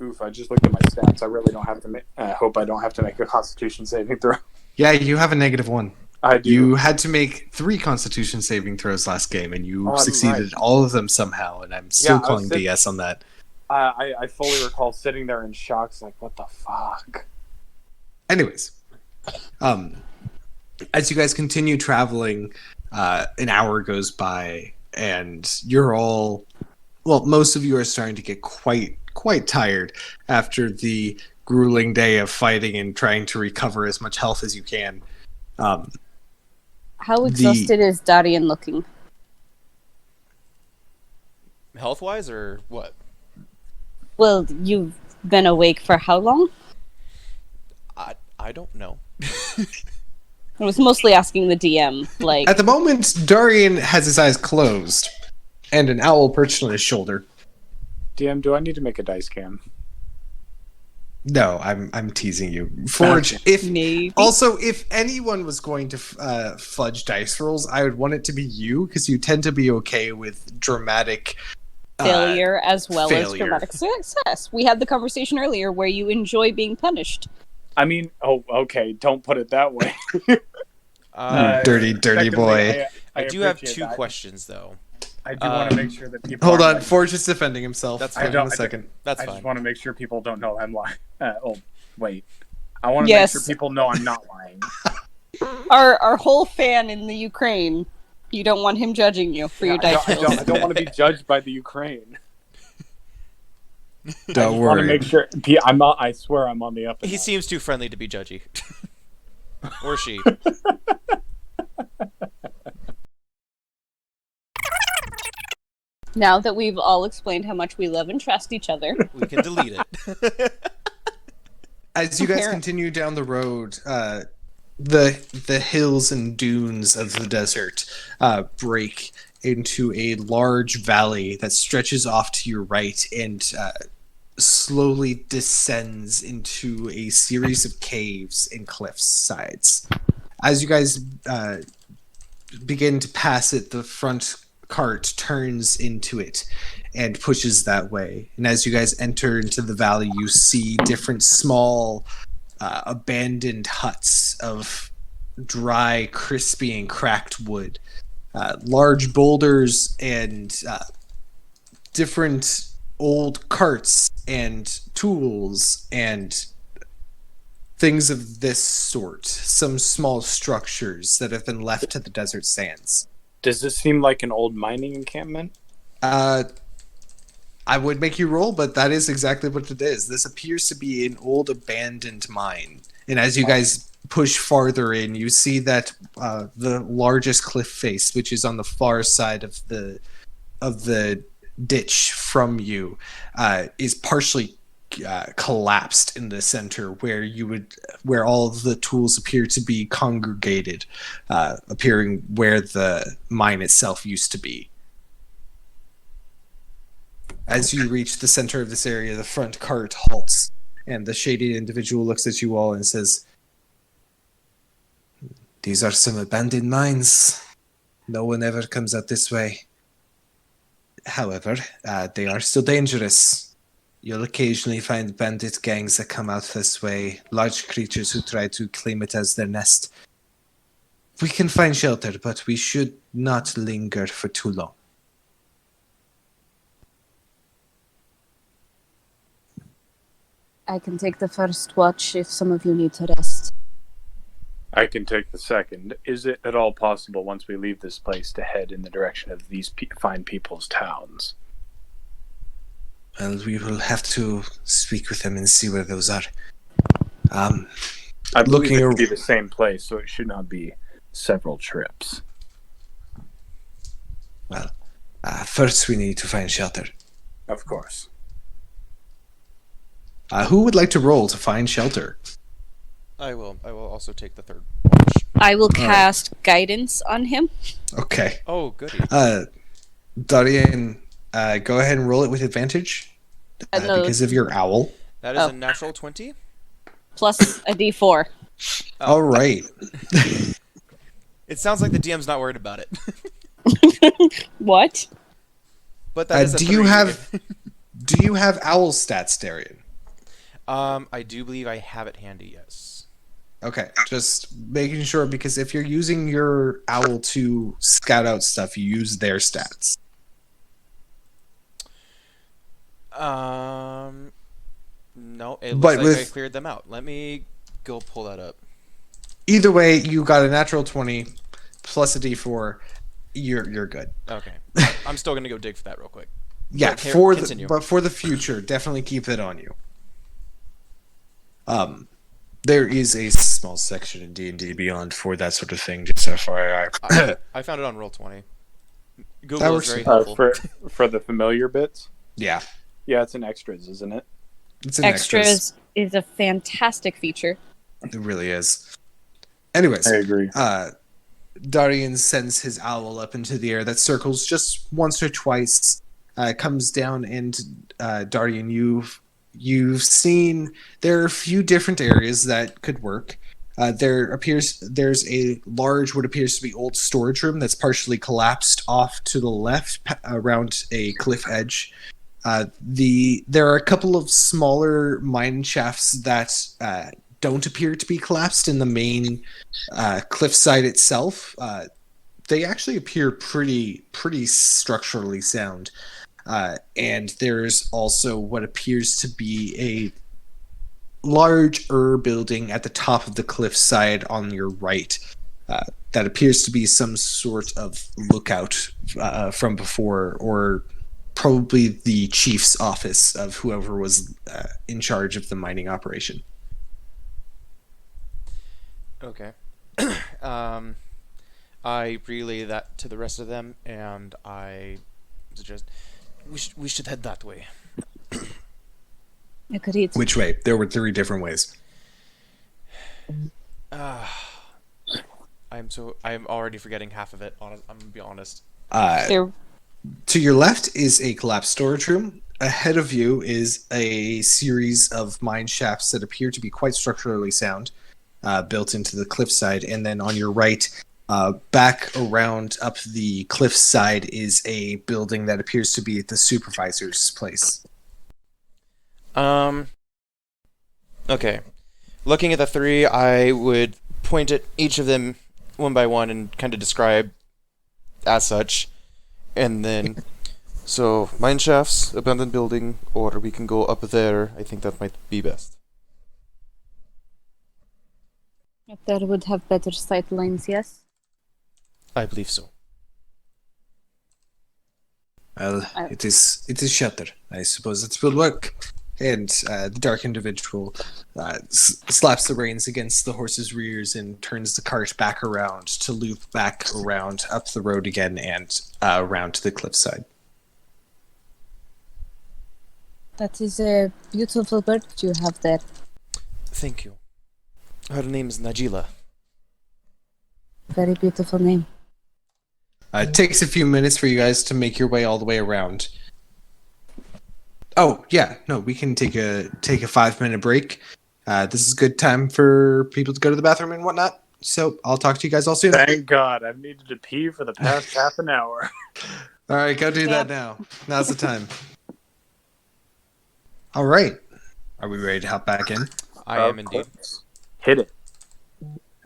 Oof, I just looked at my stats. I really don't have to make... I hope I don't have to make a Constitution saving throw. Yeah, you have a -1. I do. You had to make 3 Constitution saving throws last game, and you succeeded all of them somehow. And I'm still calling BS on that. I fully recall sitting there in shock, like, what the fuck? Anyways, as you guys continue traveling, an hour goes by, and you're all, well, most of you are starting to get quite tired after the grueling day of fighting and trying to recover as much health as you can. How exhausted is Darian looking? Health-wise, or what? Well, you've been awake for how long? I don't know. I was mostly asking the DM, like... At the moment, Darian has his eyes closed, and an owl perched on his shoulder. DM, do I need to make a dice cam? No, I'm teasing you. Forge, if anyone was going to fudge dice rolls, I would want it to be you, because you tend to be okay with dramatic failure as well as dramatic success. We had the conversation earlier where you enjoy being punished. I mean, okay, don't put it that way. Dirty boy. I do have 2 questions, though. I do want to make sure that people... Hold on, Forge is defending himself. That's fine. A second. That's fine. I just want to make sure people don't know I'm lying. Wait. I want to make sure people know I'm not lying. Our whole fan in the Ukraine, you don't want him judging you for your dice rolls. I don't want to be judged by the Ukraine. Don't worry. I want to make sure... I swear I'm on the up and He up. seems too friendly to be judgy. Or she. Now that we've all explained how much we love and trust each other, we can delete it. As you guys continue down the road, the hills and dunes of the desert break into a large valley that stretches off to your right and slowly descends into a series of caves and cliffs sides. As you guys begin to pass it, the front cart turns into it and pushes that way. And as you guys enter into the valley, you see different small abandoned huts of dry, crispy, and cracked wood. Large boulders and different old carts and tools and things of this sort. Some small structures that have been left to the desert sands. Does this seem like an old mining encampment? I would make you roll, but that is exactly what it is. This appears to be an old abandoned mine. And as you guys push farther in, you see that the largest cliff face, which is on the far side of the ditch from you, is partially collapsed in the center, where all of the tools appear to be congregated, appearing where the mine itself used to be. As you reach the center of this area, the front cart halts, and the shaded individual looks at you all and says, "These are some abandoned mines. No one ever comes out this way. However, they are still dangerous. You'll occasionally find bandit gangs that come out this way, large creatures who try to claim it as their nest. We can find shelter, but we should not linger for too long." I can take the first watch if some of you need to rest. I can take the second. Is it at all possible, once we leave this place, to head in the direction of these fine people's towns? Well, we will have to speak with them and see where those are. I believe it would be the same place, so it should not be several trips. Well, first we need to find shelter. Of course. Who would like to roll to find shelter? I will also take the third watch. I will cast guidance on him. Okay. Oh, goody. Darian, go ahead and roll it with advantage because of your owl. That is a natural 20. Plus a d4. All right. It sounds like the DM's not worried about it. What? But that is a do 3. you have owl stats, Darian? I do believe I have it handy, yes. Okay, just making sure because if you're using your owl to scout out stuff, you use their stats. No, it looks But like I with cleared them out. Let me go pull that up. either way, you got a natural 20 plus a D4. You're good. Okay, I'm still gonna go dig for that real quick. Yeah, But continue. for the future, definitely keep it on you. There is a small section in D&D Beyond for that sort of thing. Just FYI. I found it on Roll20. Google That is works very too. helpful. For the familiar bits. Yeah, Yeah, it's in extras, isn't it? it's an Extras is a fantastic feature. It really is. Anyways, I agree. Darian sends his owl up into the air that circles just once or twice, comes down, and Darian, you've seen there are a few different areas that could work. There's a large, what appears to be old storage room that's partially collapsed off to the left around a cliff edge. There are a couple of smaller mine shafts that don't appear to be collapsed in the main cliffside itself. They actually appear pretty structurally sound. And there's also what appears to be a large building at the top of the cliffside on your right. That appears to be some sort of lookout from before, or probably the chief's office of whoever was in charge of the mining operation. Okay. I relay that to the rest of them, and I suggest we should head that way. Agreed. Which way? There were 3 different ways. I'm already forgetting half of it. I'm gonna be honest. There, To your left is a collapsed storage room. Ahead of you is a series of mine shafts that appear to be quite structurally sound, built into the cliffside. And then on your right, back around up the cliffside, is a building that appears to be the supervisor's place. Okay. Looking at the 3, I would point at each of them one by one and kind of describe as such. And then, so, mine shafts, abandoned building, or we can go up there. I think that might be best. there would have better sight lines, yes? I believe so. Well, it is shelter. I suppose it will work. And the dark individual slaps the reins against the horse's rears and turns the cart back around to loop back around up the road again and around to the cliffside. That is a beautiful bird you have there. Thank you. Her name is Najila. Very beautiful name. It takes a few minutes for you guys to make your way all the way around. Oh, yeah. No, we can take a 5-minute break. This is a good time for people to go to the bathroom and whatnot. So I'll talk to you guys all soon. Thank God. I've needed to pee for the past half an hour. All right, go do that now. Now's the time. All right. Are we ready to hop back in? I am indeed. Hit it.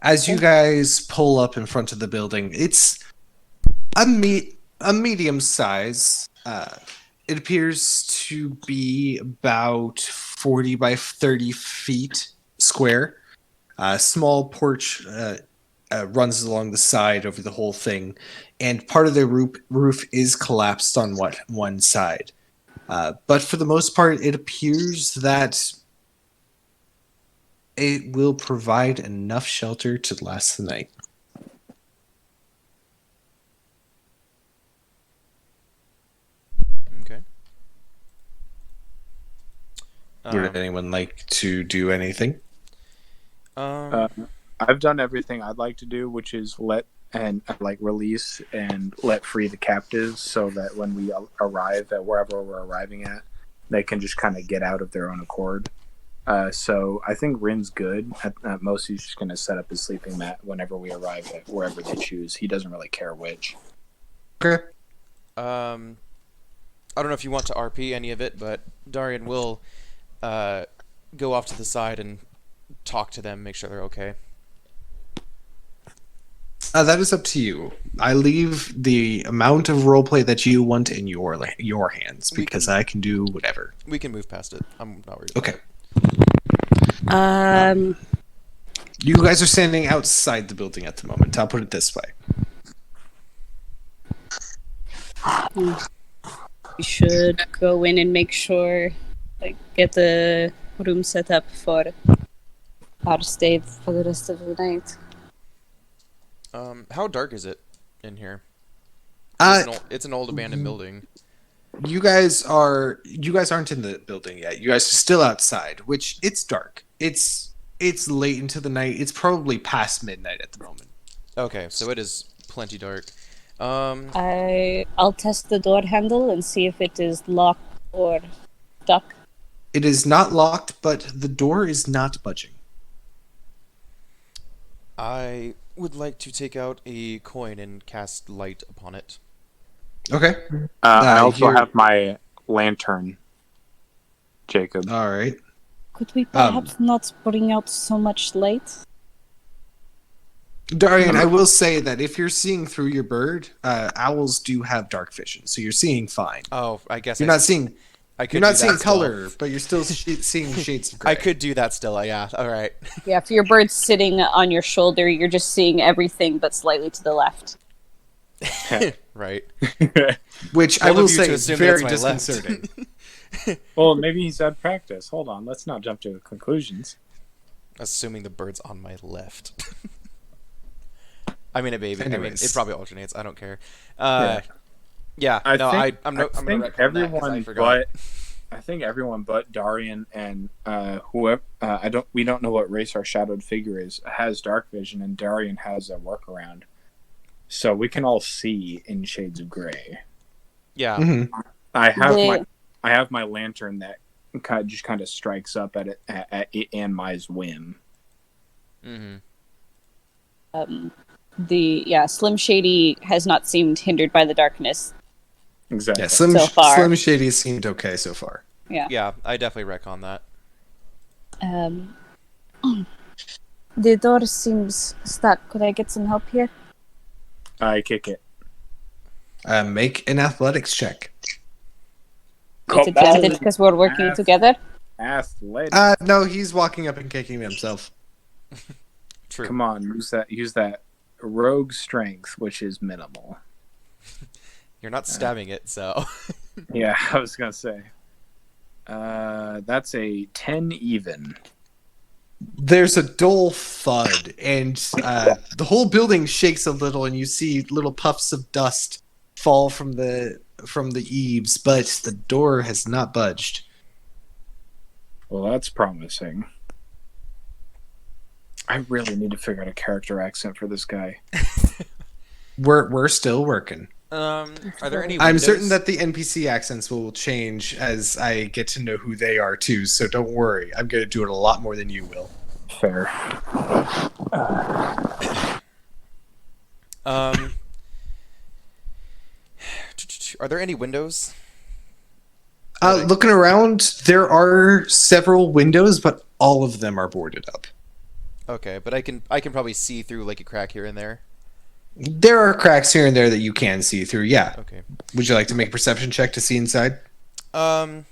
As you guys pull up in front of the building, it's a medium size. It appears to be about 40 by 30 feet square. A small porch runs along the side over the whole thing, and part of the roof is collapsed on one side. But for the most part, it appears that it will provide enough shelter to last the night. Okay. Would anyone like to do anything? I've done everything I'd like to do, which is release and let free the captives, so that when we arrive at wherever we're arriving at, they can just kind of get out of their own accord. So I think Rin's good. At most, he's just going to set up his sleeping mat whenever we arrive at wherever they choose. He doesn't really care which. Okay. I don't know if you want to RP any of it, but Darian will go off to the side and talk to them, make sure they're okay. That is up to you. I leave the amount of roleplay that you want in your hands because I can do whatever. We can move past it. I'm not worried. Okay. Um, You guys are standing outside the building at the moment. I'll put it this way. we should go in and make sure, like, get the room set up for our stay for the rest of the night. How dark is it in here? Uh, It's an old abandoned building. You guys aren't in the building yet. You guys are still outside, which it's dark. It's late into the night. It's probably past midnight at the moment. Okay, so it is plenty dark. I'll test the door handle and see if it is locked or stuck. It is not locked, but the door is not budging. I would like to take out a coin and cast light upon it. Okay. I also here- have my lantern, Jacob. All right. Could we perhaps not bring out so much light? Darian, I will say that if you're seeing through your bird, owls do have dark vision, so you're seeing fine. Oh, I guess You're not seeing I could you're do not that seeing still. color, but you're still seeing shades of gray. I could do that still. Yeah. All right. Yeah, if your bird's sitting on your shoulder, you're just seeing everything but slightly to the left. Right. Which I Bold will of you to say is assume very that's my left. disconcerting. Well, maybe he's had practice. Hold on, let's not jump to conclusions. Assuming the bird's on my left. I mean, it maybe. I mean, Anyways. it probably alternates. I don't care. Yeah. Yeah. I no, think, I'm I gonna think retcon that 'cause everyone I forgot. I think everyone but Darian and whoever we don't know what race our shadowed figure is has dark vision, and Darian has a workaround, so we can all see in shades of gray. Yeah. Mm-hmm. I have The- I have my lantern that kind of strikes up at it at and my's whim. Mm-hmm. Slim Shady has not seemed hindered by the darkness. Exactly. Yeah, So far. Slim Shady seemed okay so far. Yeah. Yeah, I definitely retcon that. The door seems stuck. Could I get some help here? I kick it. Make an athletics check. It's advantage because we're working Ath- together. Athletic. No, he's walking up and kicking himself. True. Come on, use that rogue strength, which is minimal. You're not stabbing it, so. Yeah, I was gonna say. That's a 10 even. There's a dull thud, and the whole building shakes a little, and you see little puffs of dust fall from the eaves, but the door has not budged. Well, that's promising. I really need to figure out a character accent for this guy. We're still working. Are there any? I'm windows? certain that the NPC accents will change as I get to know who they are too, so don't worry. I'm going to do it a lot more than you will. Fair. Are there any windows? Looking around, there are several windows, but all of them are boarded up. Okay, but I can probably see through like a crack here and there. There are cracks here and there that you can see through, yeah. Okay. Would you like to make a perception check to see inside? No,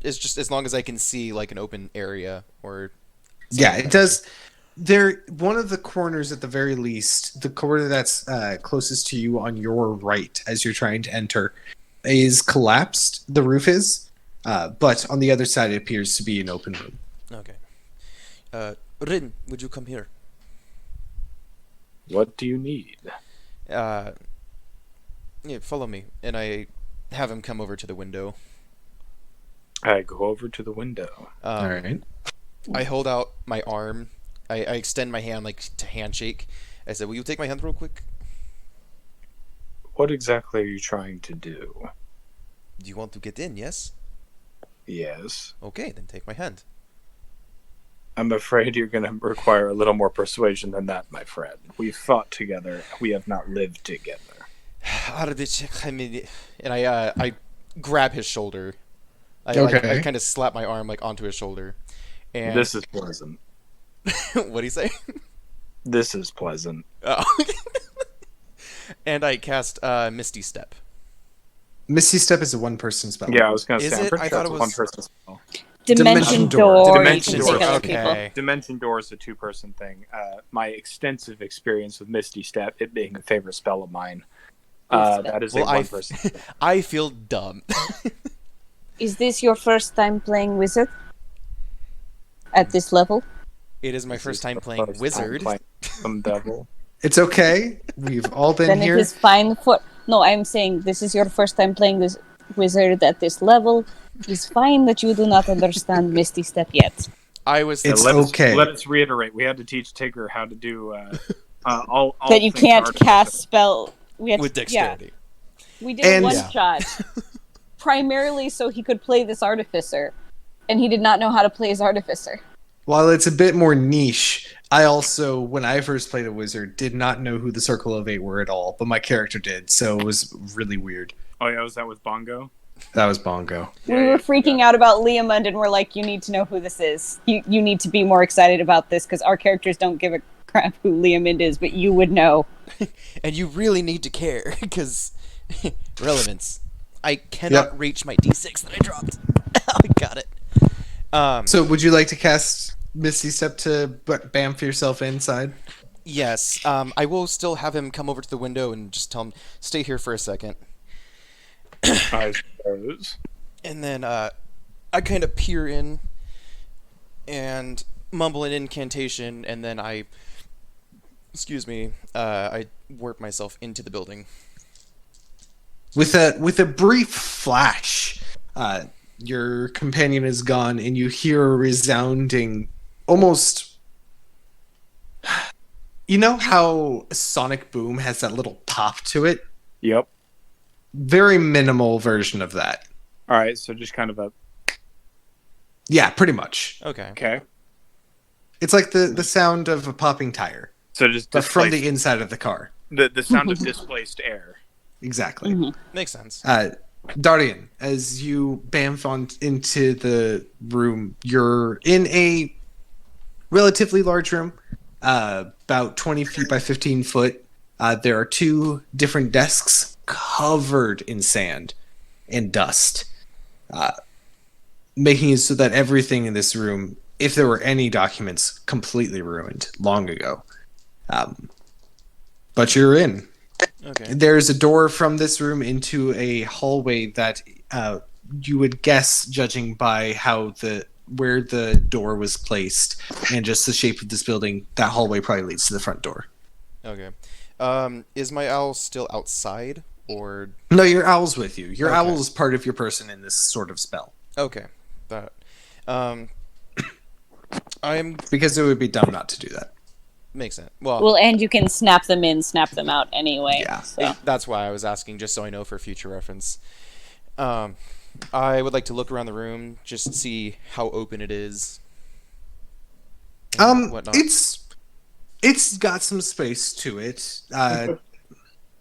it's just as long as I can see like an open area or. Yeah, it does. One of the corners at the very least, the corner that's closest to you on your right as you're trying to enter, is collapsed. The roof is, but on the other side it appears to be an open room. Okay. Rin, would you come here? What do you need? Yeah, follow me, and I have him come over to the window. I go over to the window. All right. I hold out my arm. I extend my hand like to handshake. I said, "Will you take my hand real quick?" What exactly are you trying to do? Do you want to get in? Yes. Yes. Okay, then take my hand. I'm afraid you're going to require a little more persuasion than that, my friend. We've fought together. We have not lived together. And I grab his shoulder. I kind of slap my arm like onto his shoulder. And This is pleasant. what do you say? This is pleasant. Oh. And I cast Misty Step. Misty Step is a one-person spell. Yeah, I was gonna Is say. I'm it? pretty I sure thought it's it a was- one-person spell. Dimension Door. Door. Dimension You can Door, take other people. okay. Dimension Door is a two-person thing. My extensive experience with Misty Step, it being a favorite spell of mine. That is Well, a one-person. I feel dumb. Is this your first time playing Wizard? At this level? It is my first time playing First time Wizard. playing some devil. It's okay. We've all been Then here. it is fine for... No, I'm saying this is your first time playing this Wizard at this level. It's fine that you do not understand Misty Step yet. I was. It's let okay. Let us reiterate. We had to teach Tigger how to do all That you things can't artificial. cast spell... We had with dexterity. Yeah, we did And- one Yeah. shot. Primarily so he could play this Artificer. And he did not know how to play his Artificer. While it's a bit more niche, I also, when I first played a wizard, did not know who the Circle of Eight were at all, but my character did, so it was really weird. Oh yeah, was that with Bongo? That was Bongo. We were freaking out about Leomund and we're like, you need to know who this is. You need to be more excited about this because our characters don't give a crap who Leomund is, but you would know. And you really need to care because relevance. I cannot reach my d6 that I dropped. I got it. So would you like to cast Misty Step to bamf yourself inside? Yes. I will still have him come over to the window and just tell him, stay here for a second. I suppose. And then I kind of peer in and mumble an incantation, and then I warp myself into the building. With a brief flash, your companion is gone, and you hear a resounding, almost. You know how a sonic boom has that little pop to it? Yep. Very minimal version of that. All right, so just kind of a Yeah, pretty much. okay. It's like the sound of a popping tire, So just but from displaced- the inside of the car. the sound of displaced air. Exactly. Mhm. Makes sense. Dardian, as you bamf on into the room, you're in a relatively large room, about 20 feet by 15 foot. There are two different desks covered in sand and dust, making it so that everything in this room, if there were any documents, completely ruined long ago. But you're in. Okay. There's a door from this room into a hallway that you would guess, judging by where the door was placed and just the shape of this building, that hallway probably leads to the front door. Okay. Is my owl still outside or? No, your owl's with you. Your Okay. owl is part of your person in this sort of spell. Okay. That. I'm Because it would be dumb not to do that. makes sense. Well, Well, and you can snap them in, snap them out anyway. Yeah. So. that's why I was asking, just so I know for future reference. I would like to look around the room, just see how open it is. and whatnot. It's got some space to it.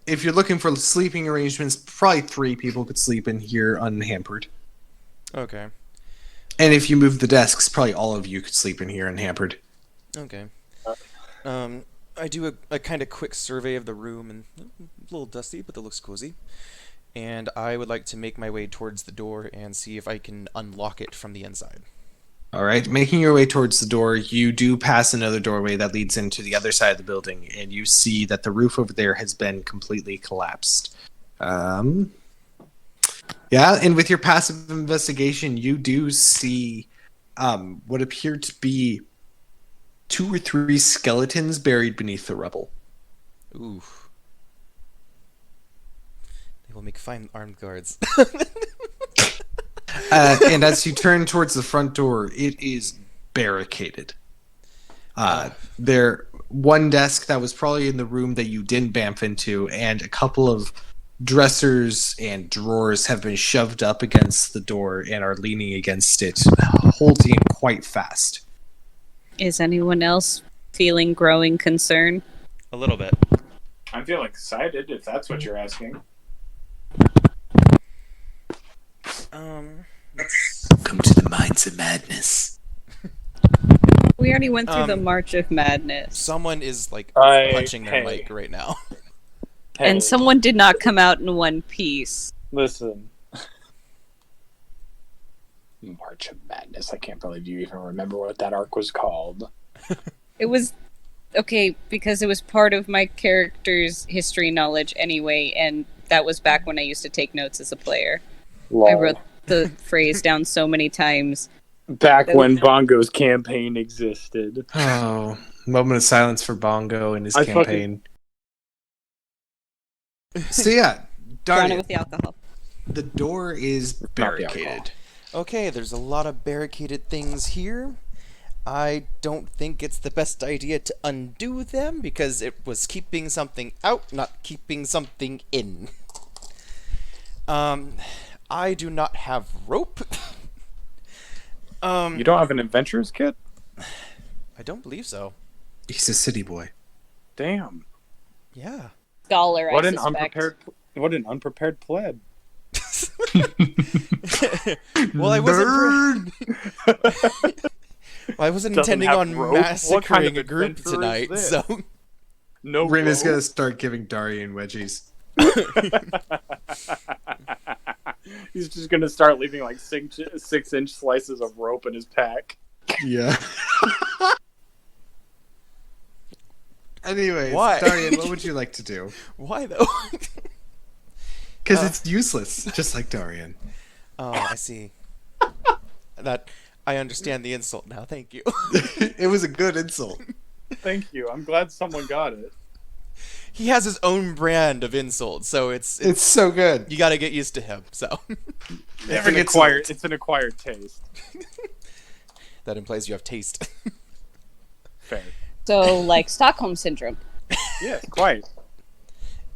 If you're looking for sleeping arrangements, probably 3 people could sleep in here unhampered. Okay. And if you move the desks, probably all of you could sleep in here unhampered. Okay. I do a kind of quick survey of the room, and a little dusty, but it looks cozy. And I would like to make my way towards the door and see if I can unlock it from the inside. All right, making your way towards the door, you do pass another doorway that leads into the other side of the building, and you see that the roof over there has been completely collapsed. Yeah, and with your passive investigation, you do see what appear to be 2 or 3 skeletons buried beneath the rubble. Ooh. They will make fine armed guards. And as you turn towards the front door, it is barricaded. One desk that was probably in the room that you didn't bamf into, and a couple of dressers and drawers have been shoved up against the door and are leaning against it, holding it quite fast. Is anyone else feeling growing concern? A little bit. I'm feeling excited if that's what you're asking. Welcome to the Minds of Madness. We already went through the Um, March of Madness. Someone is like Hey. punching their mic right now. Hey, And someone did not come out in one piece. listen. March of Madness. I can't believe you even remember what that arc was called. It was okay because it was part of my character's history knowledge anyway, and that was back when I used to take notes as a player. Lol. I wrote the phrase down so many times. Back when Bongo's campaign existed. Oh, moment of silence for Bongo and his I campaign. So yeah, Drown it Darian, with the alcohol. the door is the barricaded. Okay, there's a lot of barricaded things here. I don't think it's the best idea to undo them because it was keeping something out, not keeping something in. I do not have rope. You don't have an adventurer's kit? I don't believe so. He's a city boy. Damn. Yeah. Scholar, What I an suspect. unprepared pleb. Well, I wasn't. Well, I wasn't Doesn't intending have on rope? What kind of massacring a group adventurer is tonight, this? so. No Rin is rope? gonna start giving Darian wedgies. He's just gonna start leaving like 6-inch slices of rope in his pack. Yeah. Anyways, Why? Darian, what would you like to do? Why though? Because it's useless, just like Darian. Oh, I see. That I understand the insult now. Thank you. It was a good insult. Thank you. I'm glad someone got it. He has his own brand of insult, so it's It's so good. you got to get used to him. So Never gets old. It's an acquired taste. that implies you have taste. Fair. So, like Stockholm Syndrome. Yes, quite.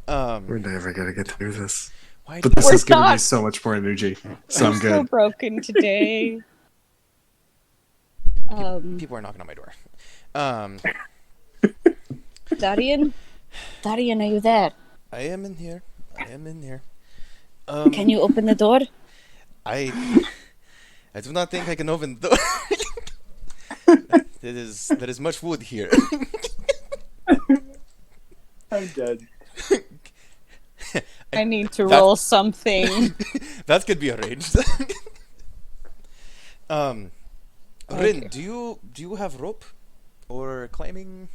We're never gonna get through this. Why? But this We're has given me not. so much more energy. So I'm so good. broken today. People are knocking on my door. Darian? Darian, are you there? I am in here. I am in here. Can you open the door? I do not think I can open the door. There is much wood here. I'm dead. I need to roll something. That could be arranged. Rin, Okay. do you have rope or climbing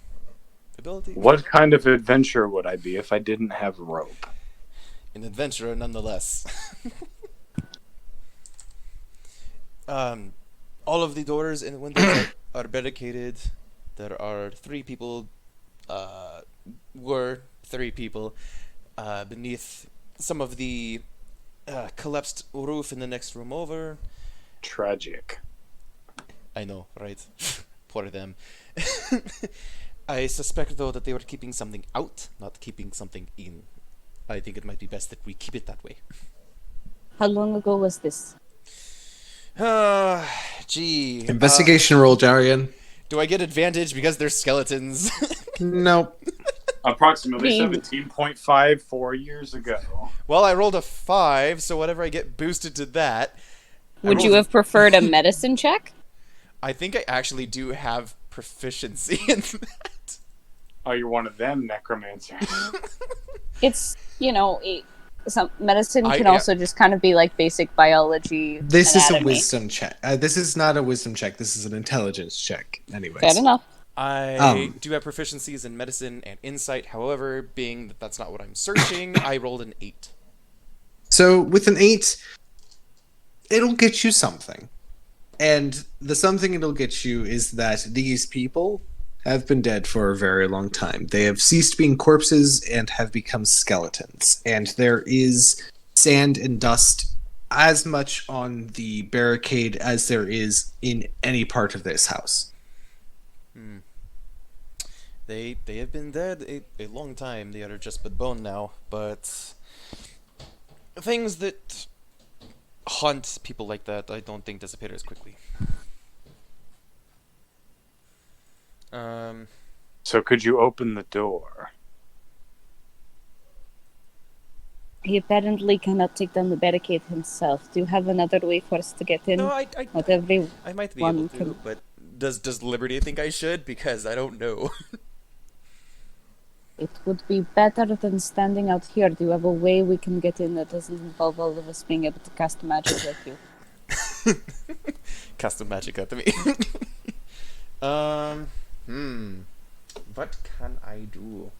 ability? What kind of adventurer would I be if I didn't have rope? An adventurer, nonetheless. All of the doors and windows are barricaded. There are three people. Were three people beneath some of the collapsed roof in the next room over. Tragic. I know, right? Poor them. I suspect, though, that they were keeping something out, not keeping something in. I think it might be best that we keep it that way. How long ago was this? Gee. Investigation roll, Darian. Do I get advantage because they're skeletons? Nope. Approximately Being- 17.54 years ago. Well, I rolled a 5, so whatever I get boosted to that. Would you have preferred a medicine check? I think I actually do have proficiency in that. Oh, you're one of them necromancers. It's, some medicine I- can yeah. also just kind of be like basic biology. This is a anatomy. wisdom check. This is not a wisdom check. This is an intelligence check. Anyways. Fair enough. I do have proficiencies in medicine and insight. However, being that that's not what I'm searching, I rolled an 8. So with an 8, it'll get you something. And the something it'll get you is that these people have been dead for a very long time. They have ceased being corpses and have become skeletons. And there is sand and dust as much on the barricade as there is in any part of this house. They have been dead a long time. They are just but bone now. But things that haunt people like that, I don't think disappear as quickly. So could you open the door? He apparently cannot take down the barricade himself. Do you have another way for us to get in? No, Not everyone I might be able to, can. but does Liberty think I should? Because I don't know. It would be better than standing out here. Do you have a way we can get in that doesn't involve all of us being able to cast magic like you? Cast some magic at me. What can I do?